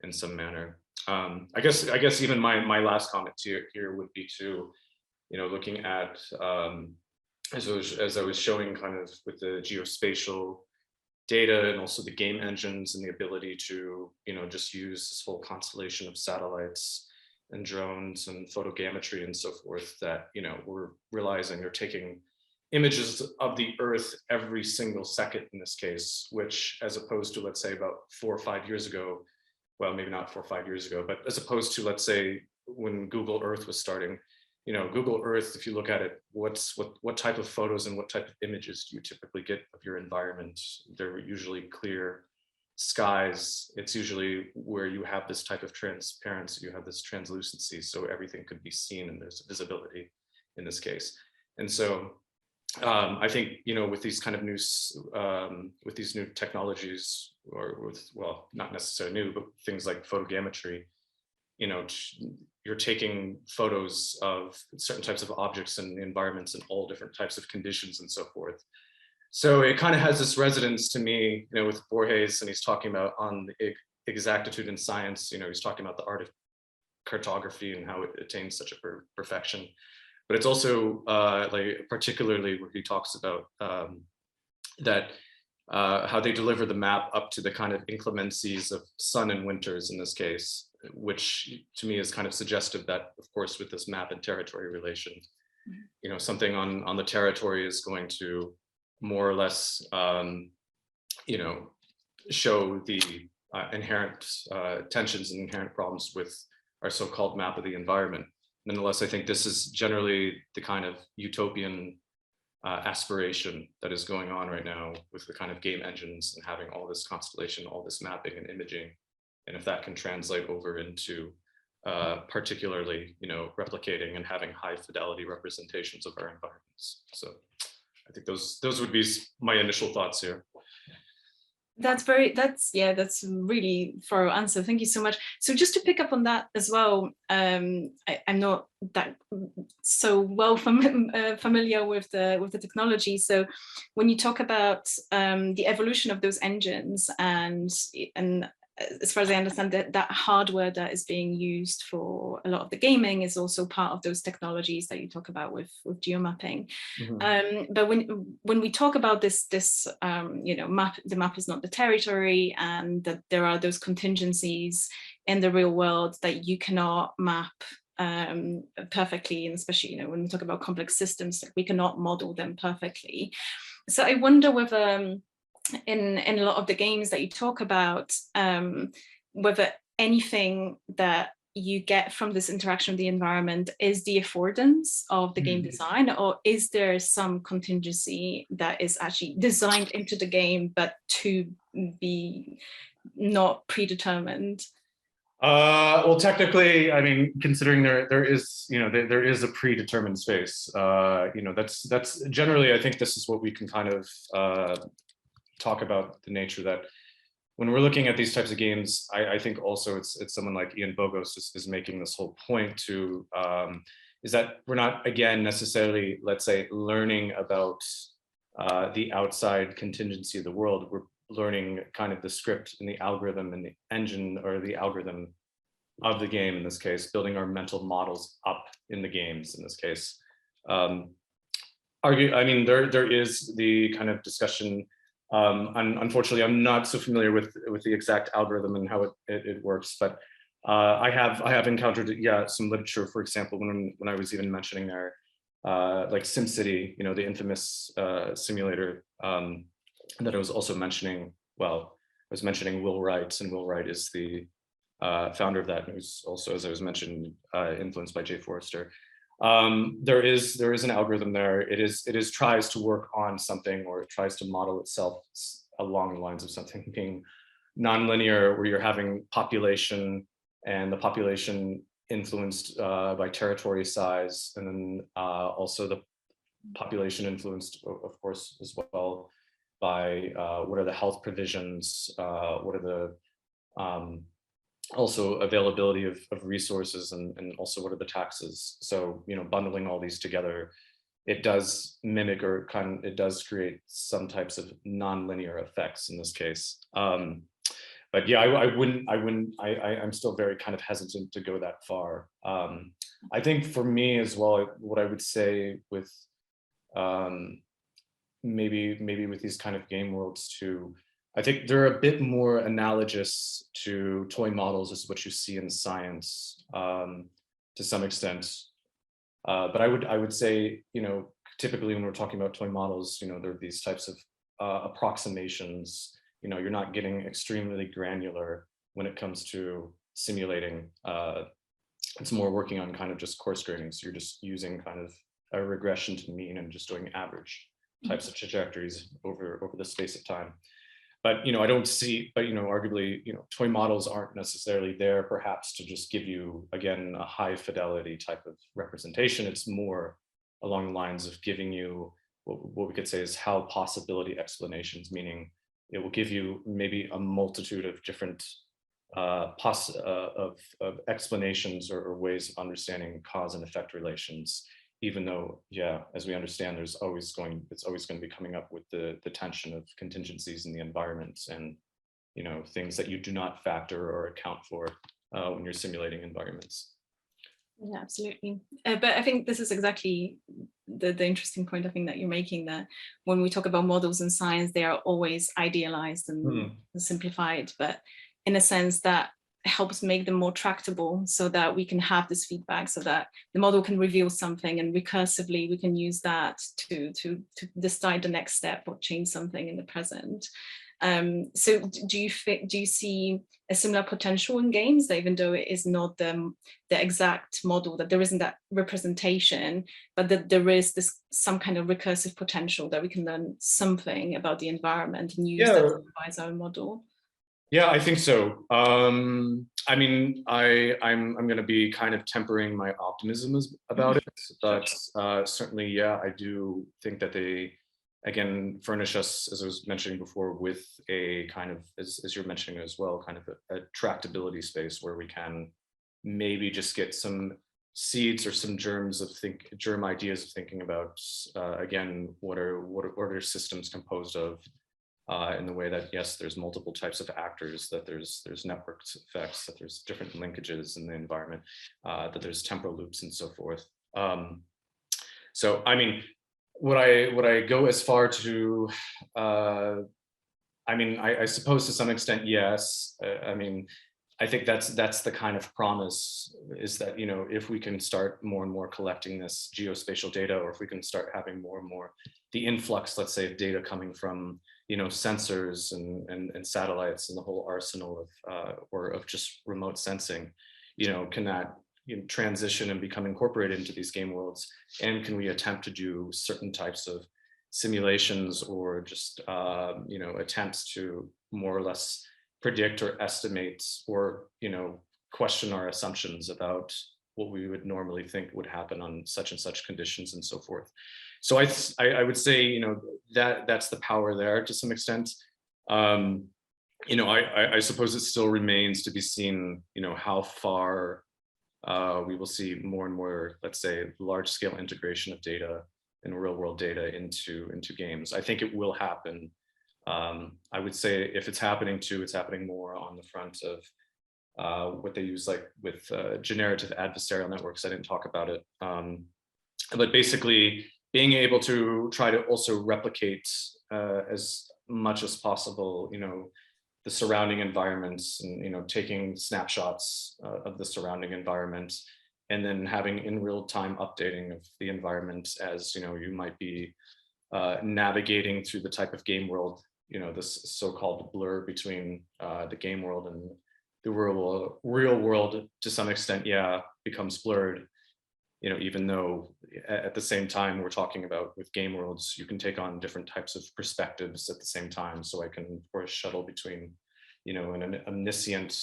in some manner. I guess even my last comment here would be to, you know, looking at as I was showing kind of with the geospatial data and also the game engines and the ability to, you know, just use this whole constellation of satellites and drones and photogrammetry and so forth, that, you know, we're realizing they're taking images of the Earth every single second in this case, which as opposed to, let's say, about 4 or 5 years ago, well, maybe not 4 or 5 years ago, but as opposed to, let's say, when Google Earth was starting, you know, Google Earth, if you look at it, what type of photos and what type of images do you typically get of your environment? They're usually clear skies. It's usually where you have this type of transparency, you have this translucency, so everything could be seen and there's visibility in this case. And so I think, you know, with these kind of new, with these new technologies, or with, well, not necessarily new, but things like photogrammetry, you know, you're taking photos of certain types of objects and environments and all different types of conditions and so forth. So it kind of has this resonance to me, you know, with Borges, and he's talking about on the exactitude in science, you know, he's talking about the art of cartography and how it attains such a perfection. But it's also like particularly where he talks about that how they deliver the map up to the kind of inclemencies of sun and winters in this case, which to me is kind of suggestive that, of course, with this map and territory relation, you know, something on the territory is going to more or less, you know, show the inherent tensions and inherent problems with our so-called map of the environment. Nonetheless, I think this is generally the kind of utopian aspiration that is going on right now with the kind of game engines and having all this constellation, all this mapping and imaging. And if that can translate over into particularly, you know, replicating and having high fidelity representations of our environments. So I think those would be my initial thoughts here. That's really thorough answer. Thank you so much. So just to pick up on that as well, I'm not that so well familiar with the technology. So when you talk about the evolution of those engines and as far as I understand, that hardware that is being used for a lot of the gaming is also part of those technologies that you talk about with geomapping. Mm-hmm. But when we talk about this you know, the map is not the territory, and that there are those contingencies in the real world that you cannot map perfectly, and especially, you know, when we talk about complex systems, we cannot model them perfectly. So I wonder whether in a lot of the games that you talk about, whether anything that you get from this interaction with the environment is the affordance of the game design, or is there some contingency that is actually designed into the game but to be not predetermined? Well, technically, I mean, considering there is, you know, there is a predetermined space, you know, that's generally, I think this is what we can kind of talk about, the nature that when we're looking at these types of games, I think also it's someone like Ian Bogos is making this whole point to, is that we're not, again, necessarily, let's say, learning about the outside contingency of the world. We're learning kind of the script and the algorithm and the engine, or the algorithm of the game in this case, building our mental models up in the games in this case. I mean, there is the kind of discussion. Unfortunately, I'm not so familiar with the exact algorithm and how it works, but I have encountered, yeah, some literature, for example, when I was even mentioning there, like SimCity, you know, the infamous simulator that I was also mentioning. Well, I was mentioning Will Wright, and Will Wright is the founder of that, and who's also, as I was mentioning, influenced by Jay Forrester. There is an algorithm there. It is tries to work on something, or it tries to model itself along the lines of something being nonlinear, where you're having population, and the population influenced by territory size, and then also the population influenced, of course, as well by what are the health provisions, what are the also availability of resources, and also what are the taxes. So, you know, bundling all these together, it does mimic, or it does create some types of nonlinear effects in this case. But yeah, I'm still very kind of hesitant to go that far. I think for me as well, what I would say with maybe with these kind of game worlds too, I think they're a bit more analogous to toy models as what you see in science to some extent. But I would say, you know, typically when we're talking about toy models, there are these types of approximations. You're not getting extremely granular when it comes to simulating. It's more working on kind of just coarse graining. So you're just using kind of a regression to mean and just doing average types of trajectories over the space of time. But I don't see, but arguably, toy models aren't necessarily there perhaps to just give you, again, a high fidelity type of representation. It's more along the lines of giving you what we could say is how possibility explanations, meaning it will give you maybe a multitude of different of explanations or ways of understanding cause and effect relations, even though, yeah, as we understand, it's always going to be coming up with the tension of contingencies in the environment and things that you do not factor or account for when you're simulating environments. Yeah, absolutely. But I think this is exactly the interesting point I think that you're making, that when we talk about models in science, they are always idealized and simplified, but in a sense that helps make them more tractable so that we can have this feedback, so that the model can reveal something and recursively we can use that to decide the next step or change something in the present. So do you see a similar potential in games, that even though it is not the exact model, that there isn't that representation, but that there is some kind of recursive potential that we can learn something about the environment and use that to devise our model? Yeah, I think so. I mean, I'm going to be kind of tempering my optimism about it, but certainly, yeah, I do think that they, again, furnish us, as I was mentioning before, with a kind of, as you're mentioning as well, kind of a tractability space where we can maybe just get some seeds or some germ ideas of thinking about, again, what are systems composed of, in the way that, yes, there's multiple types of actors, that there's networked effects, that there's different linkages in the environment, that there's temporal loops and so forth. So, I mean, would I go as far to, I mean, I suppose to some extent, yes. I mean, I think that's the kind of promise, is that, if we can start more and more collecting this geospatial data, or if we can start having more and more the influx, let's say, of data coming from, sensors and satellites and the whole arsenal of just remote sensing, can that transition and become incorporated into these game worlds? And can we attempt to do certain types of simulations, or just attempts to more or less predict or estimate, or question our assumptions about what we would normally think would happen on such and such conditions and so forth. So I would say that's the power there to some extent. I suppose it still remains to be seen how far we will see more and more, let's say, large scale integration of data and real world data into games. I think it will happen. I would say if it's happening more on the front of what they use, like with generative adversarial networks. I didn't talk about it, but basically being able to try to also replicate as much as possible, the surrounding environments, and taking snapshots of the surrounding environment, and then having in real time updating of the environment as you might be navigating through the type of game world, this so-called blur between the game world and the real world to some extent, yeah, becomes blurred. Even though at the same time we're talking about, with game worlds, you can take on different types of perspectives at the same time. So I can, of course, shuttle between, an omniscient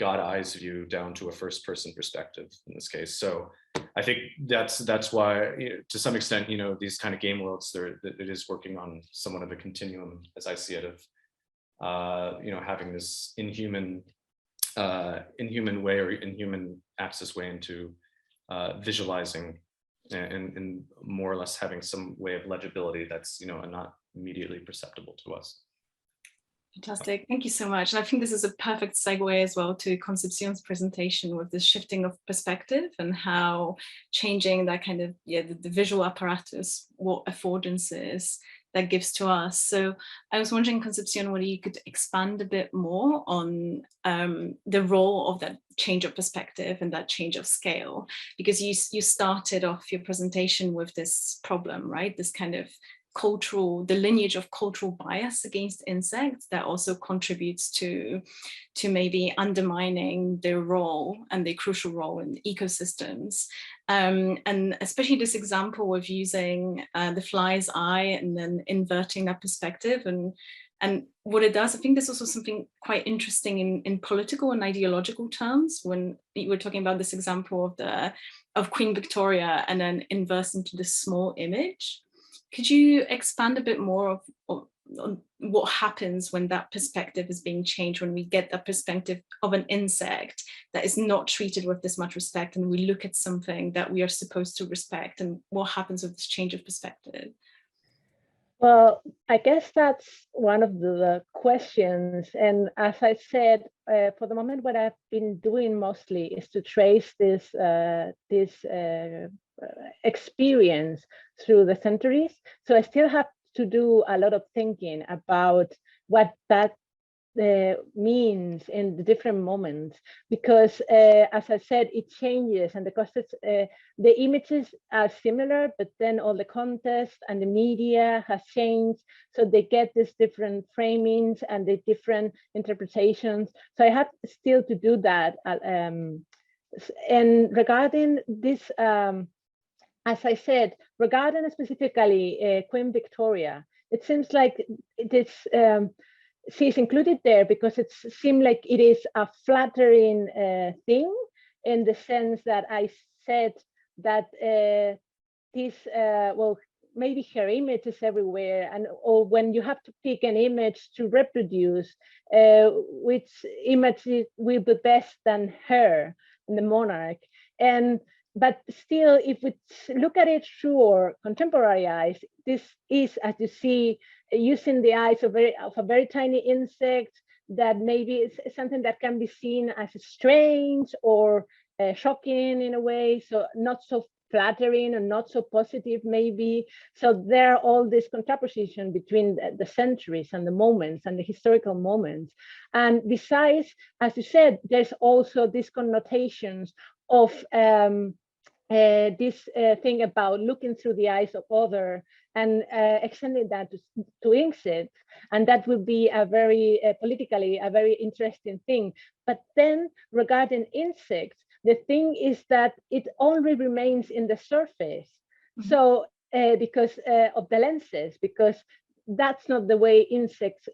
God eyes view down to a first person perspective in this case. So I think that's why, to some extent, these kind of game worlds, it is working on somewhat of a continuum, as I see it, of having this inhuman way, or inhuman access way into visualizing, and more or less having some way of legibility that's not immediately perceptible to us. Fantastic, thank you so much. And I think this is a perfect segue as well to Concepcion's presentation, with this shifting of perspective and how changing that kind of, the visual apparatus, what affordances that gives to us. So I was wondering, Concepción, whether you could expand a bit more on the role of that change of perspective and that change of scale, because you started off your presentation with this problem, right? This kind of the lineage of cultural bias against insects that also contributes to maybe undermining their role and their crucial role in ecosystems. And especially this example of using the fly's eye and then inverting that perspective and what it does. I think there's also something quite interesting in political and ideological terms when we were talking about this example of Queen Victoria and then inverse into this small image. Could you expand a bit more on what happens when that perspective is being changed, when we get that perspective of an insect that is not treated with this much respect, and we look at something that we are supposed to respect, and what happens with this change of perspective? Well, I guess that's one of the questions. And as I said, for the moment, what I've been doing mostly is to trace this experience through the centuries. So I still have to do a lot of thinking about what that means in the different moments, because as I said, it changes, and the images are similar, but then all the context and the media has changed, so they get these different framings and the different interpretations. So I have still to do that. And regarding this, as I said, regarding specifically Queen Victoria, it seems like she's included there because it seemed like it is a flattering thing, in the sense that I said that well, maybe her image is everywhere, or when you have to pick an image to reproduce, which image will be best than her, the monarch. But still, if we look at it through contemporary eyes, this is, as you see, using the eyes of a very tiny insect that maybe is something that can be seen as strange or shocking in a way, so not so flattering and not so positive maybe. So there are all this contraposition between the centuries and the moments and the historical moments. And besides, as you said, there's also these connotations of this thing about looking through the eyes of other and extending that to insects, and that would be a very politically a very interesting thing. But then regarding insects, the thing is that it only remains in the surface. Mm-hmm. So because of the lenses, because that's not the way insects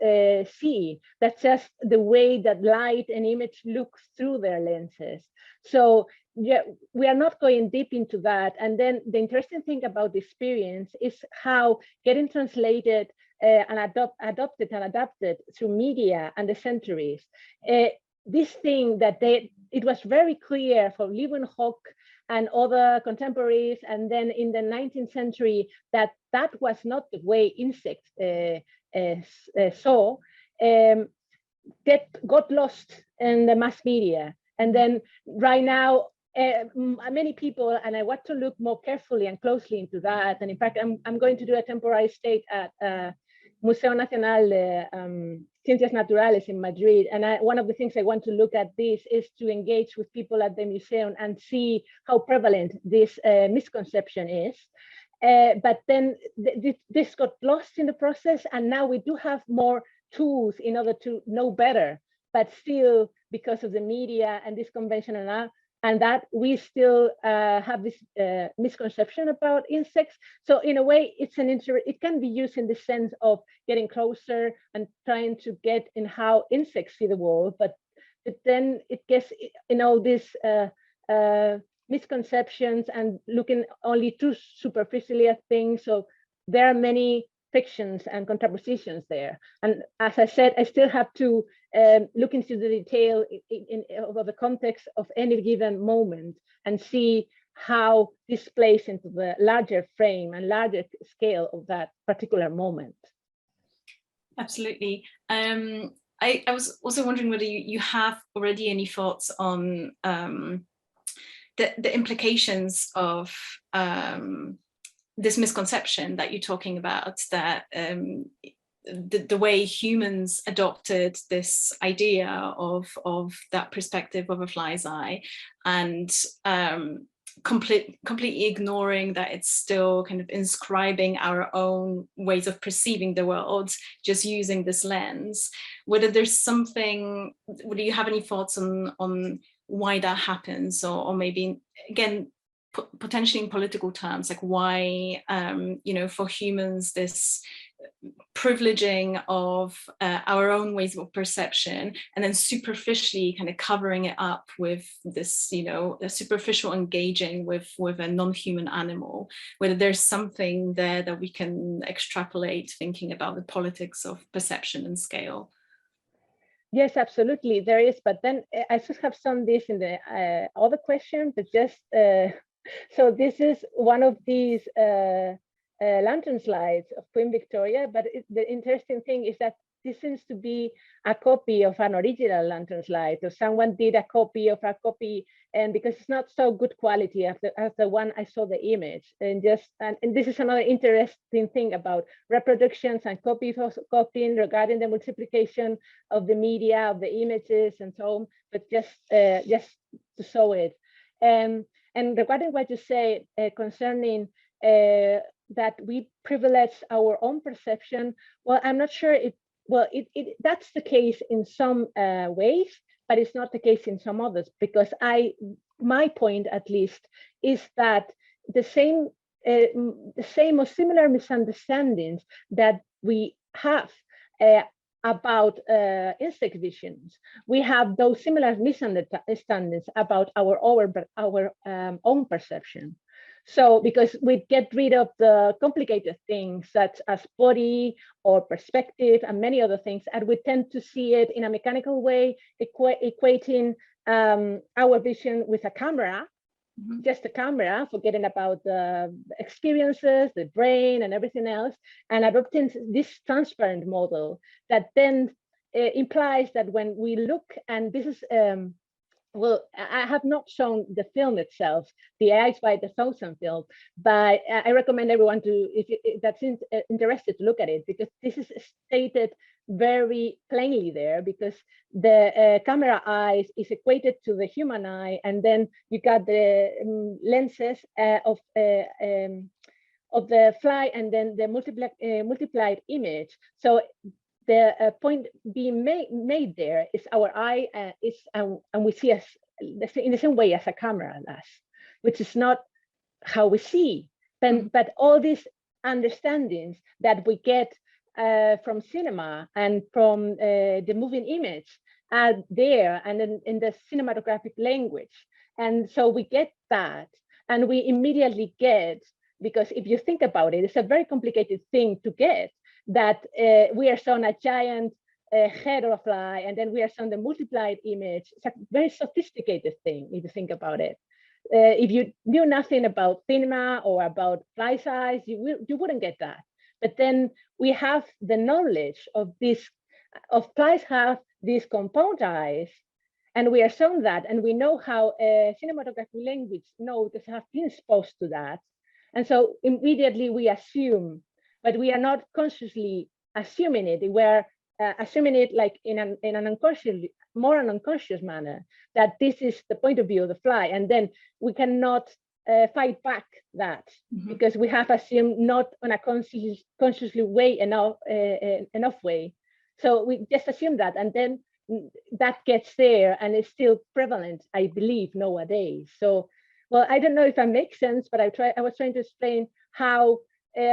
see. That's just the way that light and image look through their lenses. So yeah, we are not going deep into that. And then the interesting thing about the experience is how getting translated and adopted and adapted through media and the centuries. This thing that it was very clear for Leeuwenhoek and other contemporaries, and then in the 19th century, that was not the way insects saw, got lost in the mass media. And then right now, many people, and I want to look more carefully and closely into that. And in fact, I'm going to do a temporary stay at Museo Nacional de Ciencias Naturales in Madrid. And one of the things I want to look at this is to engage with people at the museum and see how prevalent this misconception is. But then this got lost in the process, and now we do have more tools in order to know better. But still, because of the media and this conventional, and that we still have this misconception about insects. So in a way, it can be used in the sense of getting closer and trying to get in how insects see the world. But then it gets in all these misconceptions and looking only too superficially at things. So there are many fictions and contrapositions there. And as I said, I still have to look into the detail of the context of any given moment and see how this plays into the larger frame and larger scale of that particular moment. Absolutely. I was also wondering whether you have already any thoughts on the implications of this misconception that you're talking about, that the way humans adopted this idea of that perspective of a fly's eye, and completely ignoring that it's still kind of inscribing our own ways of perceiving the world, just using this lens. Whether there's something, do you have any thoughts on why that happens, or maybe again potentially in political terms, like why for humans this privileging of our own ways of perception, and then superficially kind of covering it up with this, a superficial engaging with a non-human animal, whether there's something there that we can extrapolate thinking about the politics of perception and scale. Yes, absolutely, there is. But then I should have some this in the other question, but just so this is one of these lantern slides of Queen Victoria, but the interesting thing is that this seems to be a copy of an original lantern slide. So someone did a copy of a copy, and because it's not so good quality as the one I saw the image, and this is another interesting thing about reproductions and copying regarding the multiplication of the media, of the images and so on, but just to show it. And regarding what you say concerning that we privilege our own perception, well, I'm not sure that's the case in some ways, but it's not the case in some others, because my point at least is that the same or similar misunderstandings that we have about insect visions, we have those similar misunderstandings about our own perception. So because we get rid of the complicated things such as body or perspective and many other things, and we tend to see it in a mechanical way, equating our vision with a camera, just a camera, forgetting about the experiences, the brain and everything else, and adopting this transparent model that then implies that when we look, and this is well, I have not shown the film itself, the Eyes by the Thousand film, but I recommend everyone to, if that's interested, to look at it, because this is stated very plainly there, because the camera eyes is equated to the human eye, and then you got the lenses of the fly, and then the multiplied image. So the point being made there is our eye and we see us in the same way as a camera does, which is not how we see. But all these understandings that we get from cinema and from the moving image are there, and in the cinematographic language. And so we get that, and we immediately get, because if you think about it, it's a very complicated thing to get, that we are shown a giant head of a fly, and then we are shown the multiplied image. It's a very sophisticated thing if you think about it. If you knew nothing about cinema or about fly size, you wouldn't get that. But then we have the knowledge of flies have these compound eyes, and we are shown that, and we know how cinematographic language notes have been exposed to that. And so immediately we assume, but we are not consciously assuming it. We're assuming it like in an unconscious manner, that this is the point of view of the fly, and then we cannot fight back that, because we have assumed not on a consciously way enough way. So we just assume that, and then that gets there, and it's still prevalent, I believe, nowadays. So, well, I don't know if that makes sense, but I was trying to explain how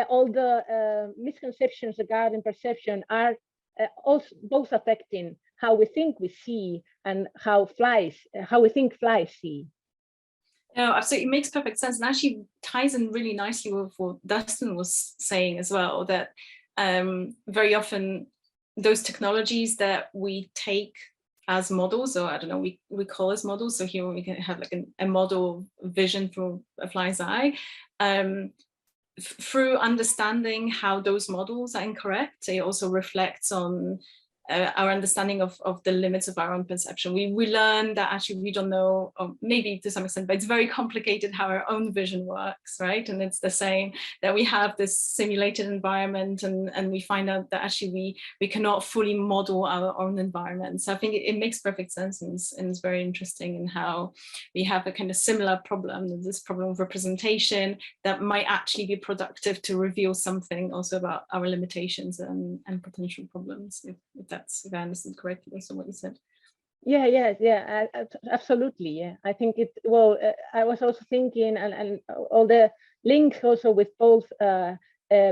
all the misconceptions regarding perception are also both affecting how we think we see and how we think flies see. No, absolutely, it makes perfect sense, and actually ties in really nicely with what Dustin was saying as well, that very often those technologies that we take as models, or I don't know, we call as models. So here we can have like a model vision through a fly's eye. Through understanding how those models are incorrect, it also reflects on our understanding of the limits of our own perception. We learn that actually we don't know, or maybe to some extent, but it's very complicated how our own vision works, right? And it's the same that we have this simulated environment, and we find out that actually we cannot fully model our own environment. So I think it makes perfect sense, and it's very interesting in how we have a kind of similar problem, this problem of representation that might actually be productive to reveal something also about our limitations and potential problems, if I understood correctly based on what you said. Yeah, absolutely. Yeah, I think it. Well, I was also thinking, and all the links also with both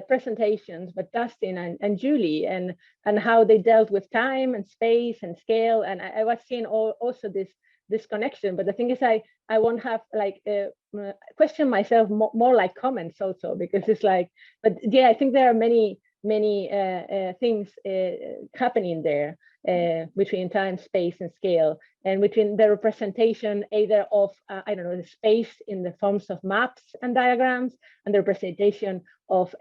presentations, but Dustin and Julie, and how they dealt with time and space and scale, and I was seeing also this connection. But the thing is, I won't have like question myself more like comments also, because it's like, but yeah, I think there are many things happening there between time, space, and scale, and between the representation either of I don't know, the space in the forms of maps and diagrams, and the representation of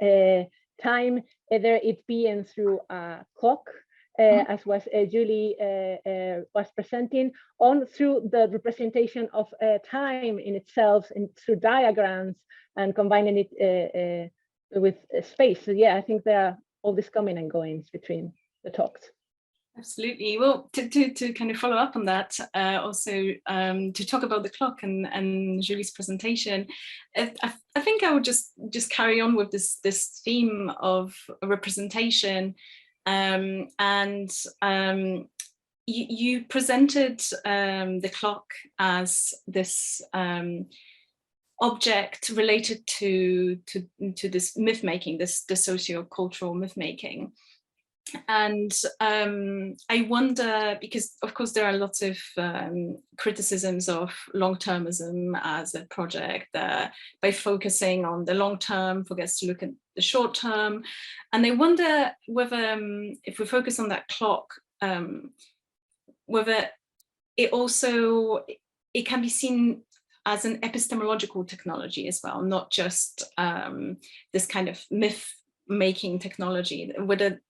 time, either it being through a clock, as was Julie was presenting, on through the representation of time in itself, and through diagrams, and combining it with space. So yeah, I think there are all this coming and goings between the talks. Absolutely. Well, to kind of follow up on that, also to talk about the clock and Julie's presentation, I think I would just carry on with this theme of representation, and you presented the clock as this object related to this myth making, the socio-cultural myth making. And I wonder, because of course there are lots of criticisms of long-termism as a project that by focusing on the long term forgets to look at the short term. And I wonder whether if we focus on that clock, whether it can be seen as an epistemological technology as well, not just this kind of myth-making technology, whether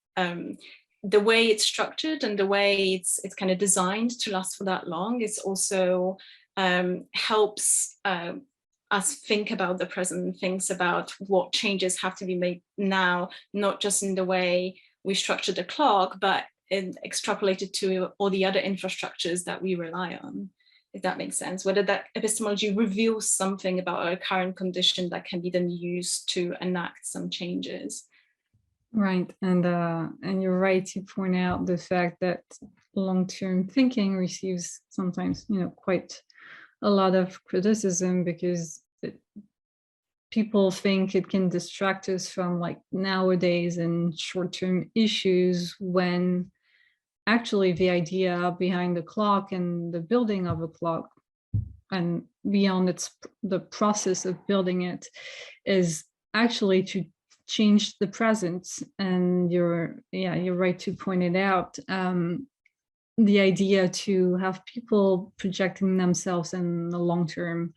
the way it's structured and the way it's kind of designed to last for that long is also helps us think about the present, thinks about what changes have to be made now, not just in the way we structure the clock, but extrapolated to all the other infrastructures that we rely on, if that makes sense. Whether that epistemology reveals something about our current condition that can be then used to enact some changes. Right, and you're right to point out the fact that long-term thinking receives sometimes, quite a lot of criticism, because people think it can distract us from like nowadays and short-term issues, when actually the idea behind the clock and the building of a clock, and beyond the process of building it, is actually to change the present. And you're right to point it out. The idea to have people projecting themselves in the long term,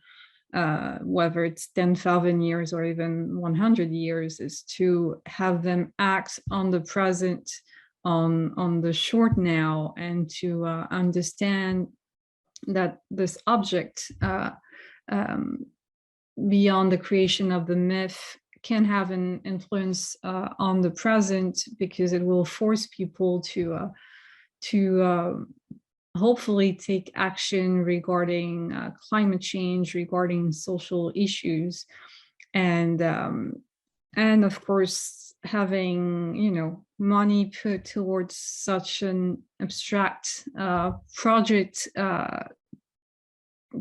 whether it's 10,000 years or even 100 years, is to have them act on the present, on the short now, and to understand that this object, beyond the creation of the myth, can have an influence on the present, because it will force people to hopefully take action regarding climate change, regarding social issues, and of course having money put towards such an abstract project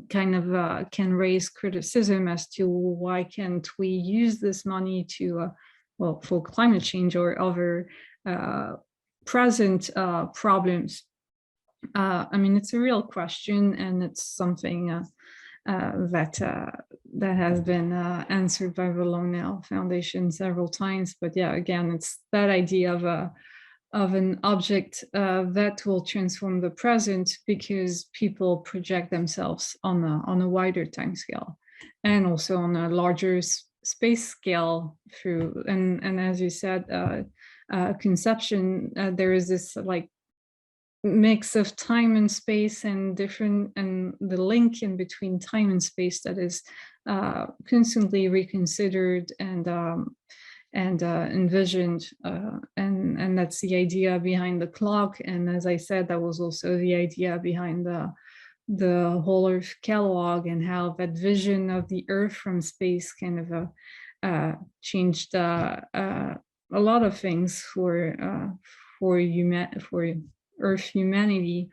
kind of can raise criticism as to why can't we use this money to for climate change or other present problems. I mean, it's a real question, and it's something that has been answered by the Longue Foundation several times. But yeah, again, it's that idea of an object that will transform the present, because people project themselves on a wider time scale, and also on a larger space scale through, and as you said, conception, there is this like mix of time and space and the link in between time and space that is constantly reconsidered and envisioned, and that's the idea behind the clock. And as I said, that was also the idea behind the whole Earth catalog, and how that vision of the Earth from space kind of changed a lot of things for Earth humanity,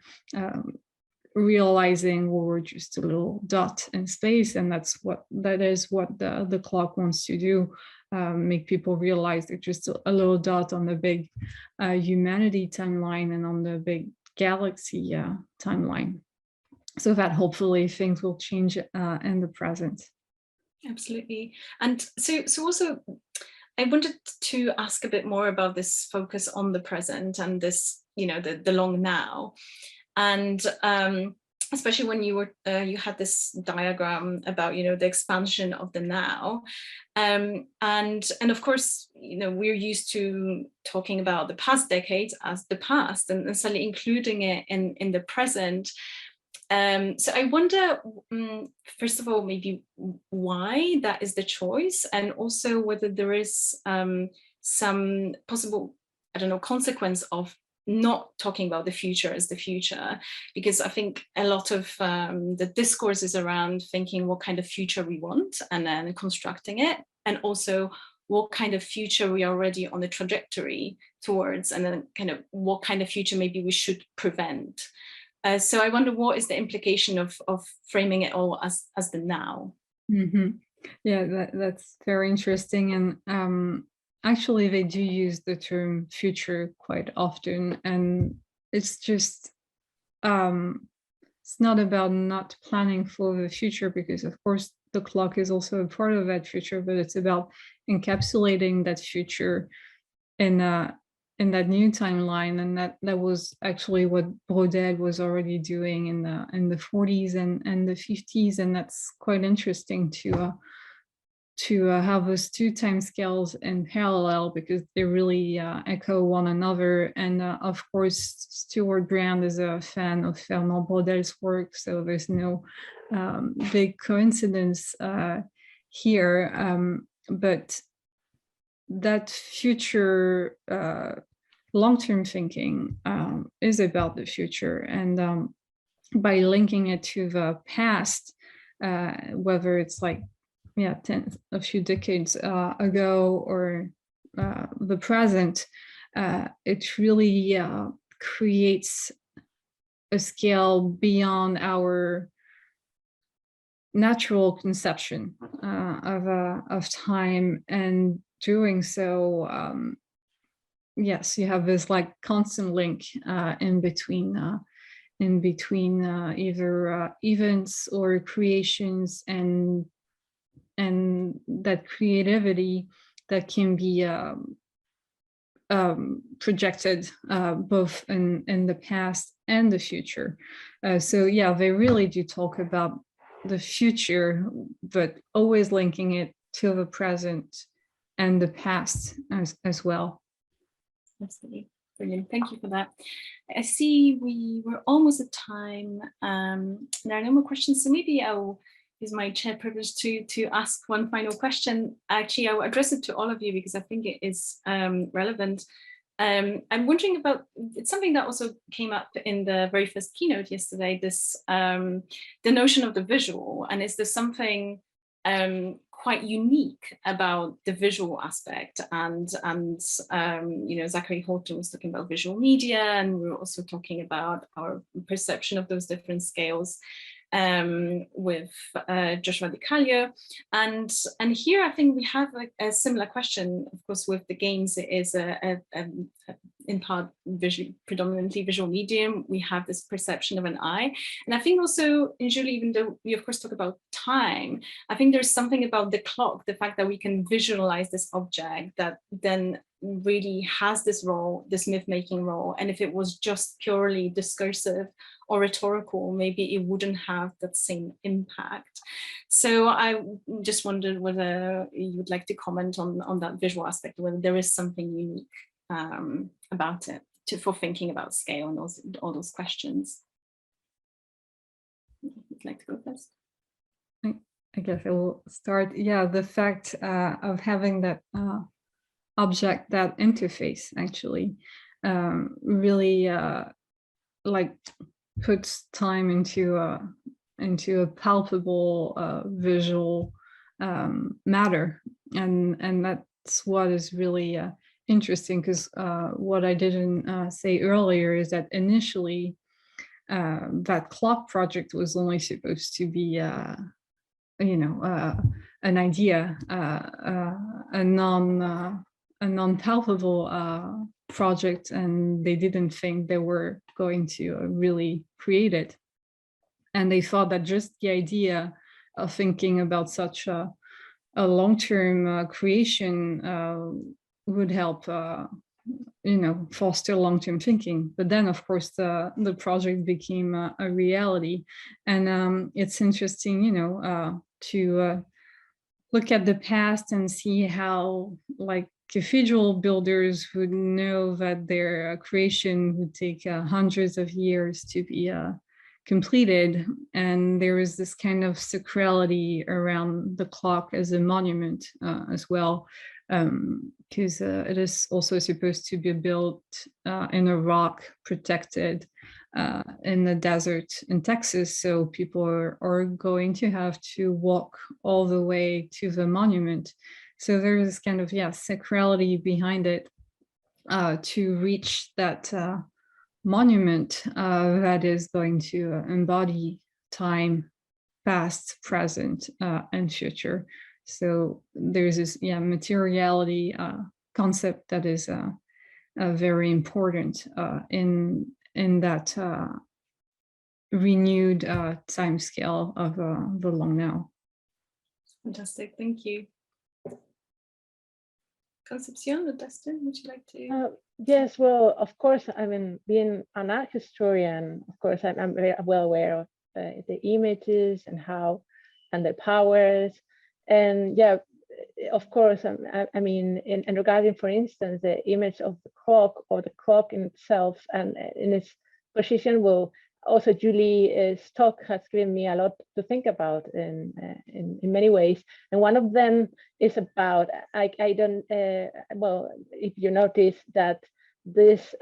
realizing we're just a little dot in space, and that is what the clock wants to do, make people realize they're just a little dot on the big humanity timeline and on the big galaxy timeline. So that hopefully things will change in the present. Absolutely. And so also, I wanted to ask a bit more about this focus on the present and this, the long now. And especially when you had this diagram about, the expansion of the now. And of course, we're used to talking about the past decade as the past, and suddenly including it in the present. So I wonder, first of all, maybe why that is the choice, and also whether there is some possible, consequence of not talking about the future as the future, because I think a lot of the discourse is around thinking what kind of future we want and then constructing it, and also what kind of future we are already on the trajectory towards, and then kind of what kind of future maybe we should prevent. So I wonder, what is the implication of framing it all as the now? Mm-hmm. Yeah, that's very interesting. And actually, they do use the term future quite often. And it's just, it's not about not planning for the future, because of course the clock is also a part of that future, but it's about encapsulating that future in that new timeline. And that was actually what Brodel was already doing in the 40s and the 50s, and that's quite interesting to have those two timescales in parallel, because they really echo one another. And of course, Stuart Brand is a fan of Fernand Brodel's work, so there's no big coincidence here. But that future long-term thinking is about the future, and by linking it to the past, whether it's like a few decades ago or the present, it really creates a scale beyond our natural conception of time. And doing so, yes, you have this like constant link in between either events or creations, and that creativity that can be projected both in the past and the future. So yeah, they really do talk about the future, but always linking it to the present and the past as well. Absolutely. Brilliant. Thank you for that. I see we're almost at time. There are no more questions, so maybe I'll use my chair privilege to ask one final question. Actually, I will address it to all of you because I think it is relevant. I'm wondering about, it's something that also came up in the very first keynote yesterday, this the notion of the visual, and is there something quite unique about the visual aspect? And Zachary Horton was talking about visual media, and we were also talking about our perception of those different scales with Joshua DiCaglio, and here I think we have a similar question. Of course, with the games, it is in part predominantly visual medium. We have this perception of an eye, and I think also in Julie, even though we of course talk about time, I think there's something about the clock, the fact that we can visualize this object that then really has this role, this myth-making role. And if it was just purely discursive or rhetorical, maybe it wouldn't have that same impact. So I just wondered whether you would like to comment on that visual aspect, whether there is something unique about it for thinking about scale and all those questions. Would you like to go first? I guess I will start. Yeah, the fact of having that object, that interface actually really like puts time into a palpable visual matter, and that's what is really interesting, because what I didn't say earlier is that initially that clock project was only supposed to be an idea, a non-palpable project, and they didn't think they were going to really create it. And they thought that just the idea of thinking about such a long-term creation would help foster long-term thinking. But then, of course, the project became a reality. And it's interesting, to look at the past and see how, like, cathedral builders would know that their creation would take hundreds of years to be completed. And there is this kind of sacrality around the clock as a monument as well, because it is also supposed to be built in a rock, protected in the desert in Texas. So people are going to have to walk all the way to the monument. So there is kind of, sacrality behind it to reach that monument that is going to embody time, past, present, and future. So there's this materiality concept that is very important in that renewed time scale of the Longue now. Fantastic, thank you. Concepción or Dustin, would you like to? Yes, well, of course, I mean, being an art historian, of course, I'm very well aware of the images and their powers. And of course, I mean, in regarding, for instance, the image of the clock, or the clock in itself and in its position, will also, Julie's talk has given me a lot to think about in many ways. And one of them is about, I don't, well, if you notice that this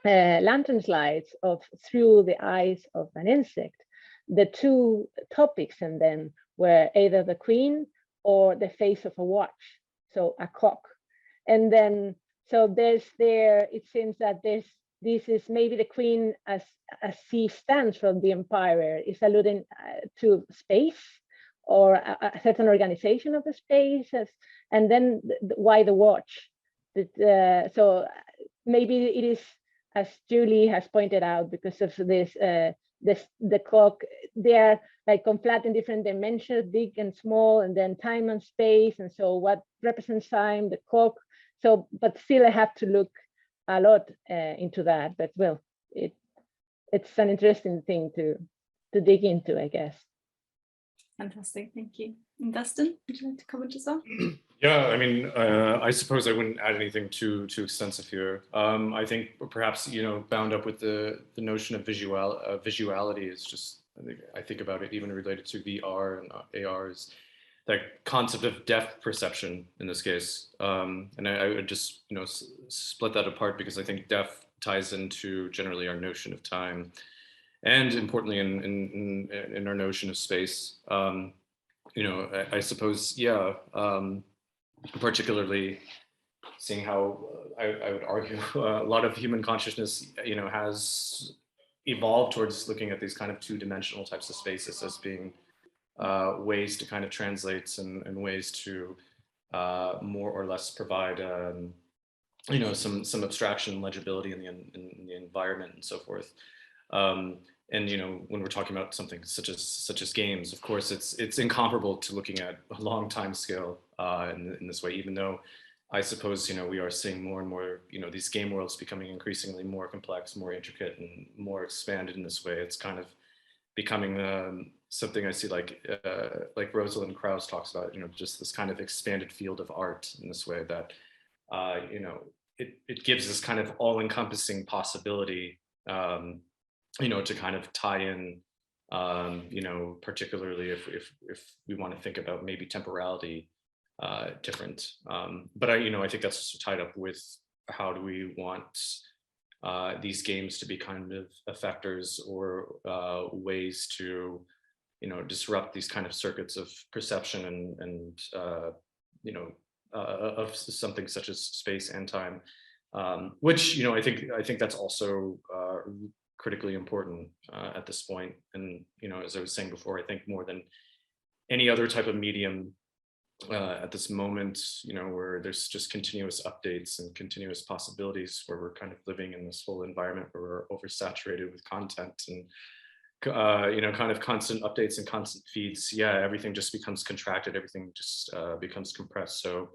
lantern slides of through the eyes of an insect, the two topics and then were either the queen or the face of a watch, so a clock. And then, so it seems that this is maybe the queen as she stands from the empire is alluding to space, or a certain organization of the space, and then why the watch? So maybe it is, as Julie has pointed out, because of this, the clock, they are like flat in different dimensions, big and small, and then time and space. And so what represents time, the clock. So, but still I have to look a lot into that, but well, it's an interesting thing to dig into, I guess. Fantastic, thank you. And Dustin, would you like to comment as well? Yeah, I mean, I suppose I wouldn't add anything too extensive here. I think perhaps, bound up with the notion of visuality is just, I think about it even related to VR and AR, is that concept of depth perception in this case. And I would just, split that apart, because I think depth ties into generally our notion of time, and importantly in our notion of space. I suppose, particularly seeing how I would argue a lot of human consciousness, has evolved towards looking at these kind of two-dimensional types of spaces as being ways to kind of translate and ways to more or less provide, some abstraction and legibility in the environment and so forth. And when we're talking about something such as games, of course, it's incomparable to looking at a long time scale in this way. Even though I suppose we are seeing more and more these game worlds becoming increasingly more complex, more intricate, and more expanded in this way. It's kind of becoming something I see like Rosalind Krauss talks about. Just this kind of expanded field of art in this way that it gives this kind of all-encompassing possibility, you know, to kind of tie in, you know, particularly if we want to think about maybe temporality different. But you know, I think that's also tied up with how do we want these games to be kind of effectors or ways to, you know, disrupt these kind of circuits of perception and you know, of something such as space and time, which, you know, I think that's also critically important at this point. And, you know, as I was saying before, I think more than any other type of medium at this moment, you know, where there's just continuous updates and continuous possibilities, where we're kind of living in this whole environment where we're oversaturated with content and, you know, kind of constant updates and constant feeds. Yeah, everything just becomes contracted, everything just becomes compressed. So,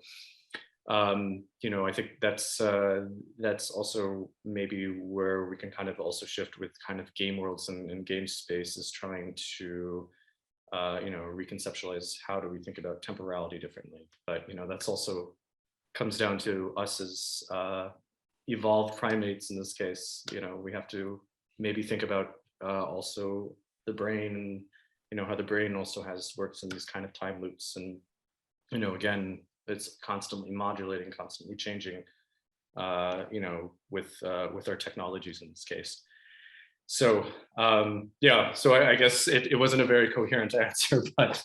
you know, I think that's also maybe where we can kind of also shift with kind of game worlds and game space, is trying to you know, reconceptualize how do we think about temporality differently. But, you know, that's also comes down to us as evolved primates in this case. You know, we have to maybe think about also the brain, and, you know, how the brain also works in these kind of time loops. And, you know, again, it's constantly modulating, constantly changing, you know, with our technologies in this case. So yeah, so I guess it wasn't a very coherent answer, but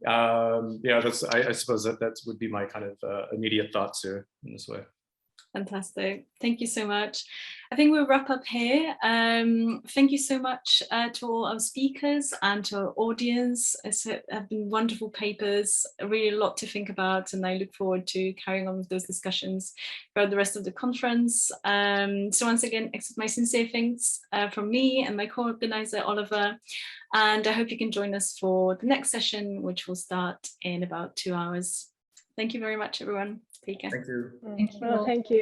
yeah, I suppose that would be my kind of immediate thoughts here in this way. Fantastic. Thank you so much. I think we'll wrap up here. Thank you so much to all our speakers and to our audience. It's have been wonderful papers, really a lot to think about, and I look forward to carrying on with those discussions throughout the rest of the conference. So once again, accept my sincere thanks from me and my co-organizer, Oliver, and I hope you can join us for the next session, which will start in about 2 hours. Thank you very much, everyone. Take care. Thank you. Thank you. Well, thank you.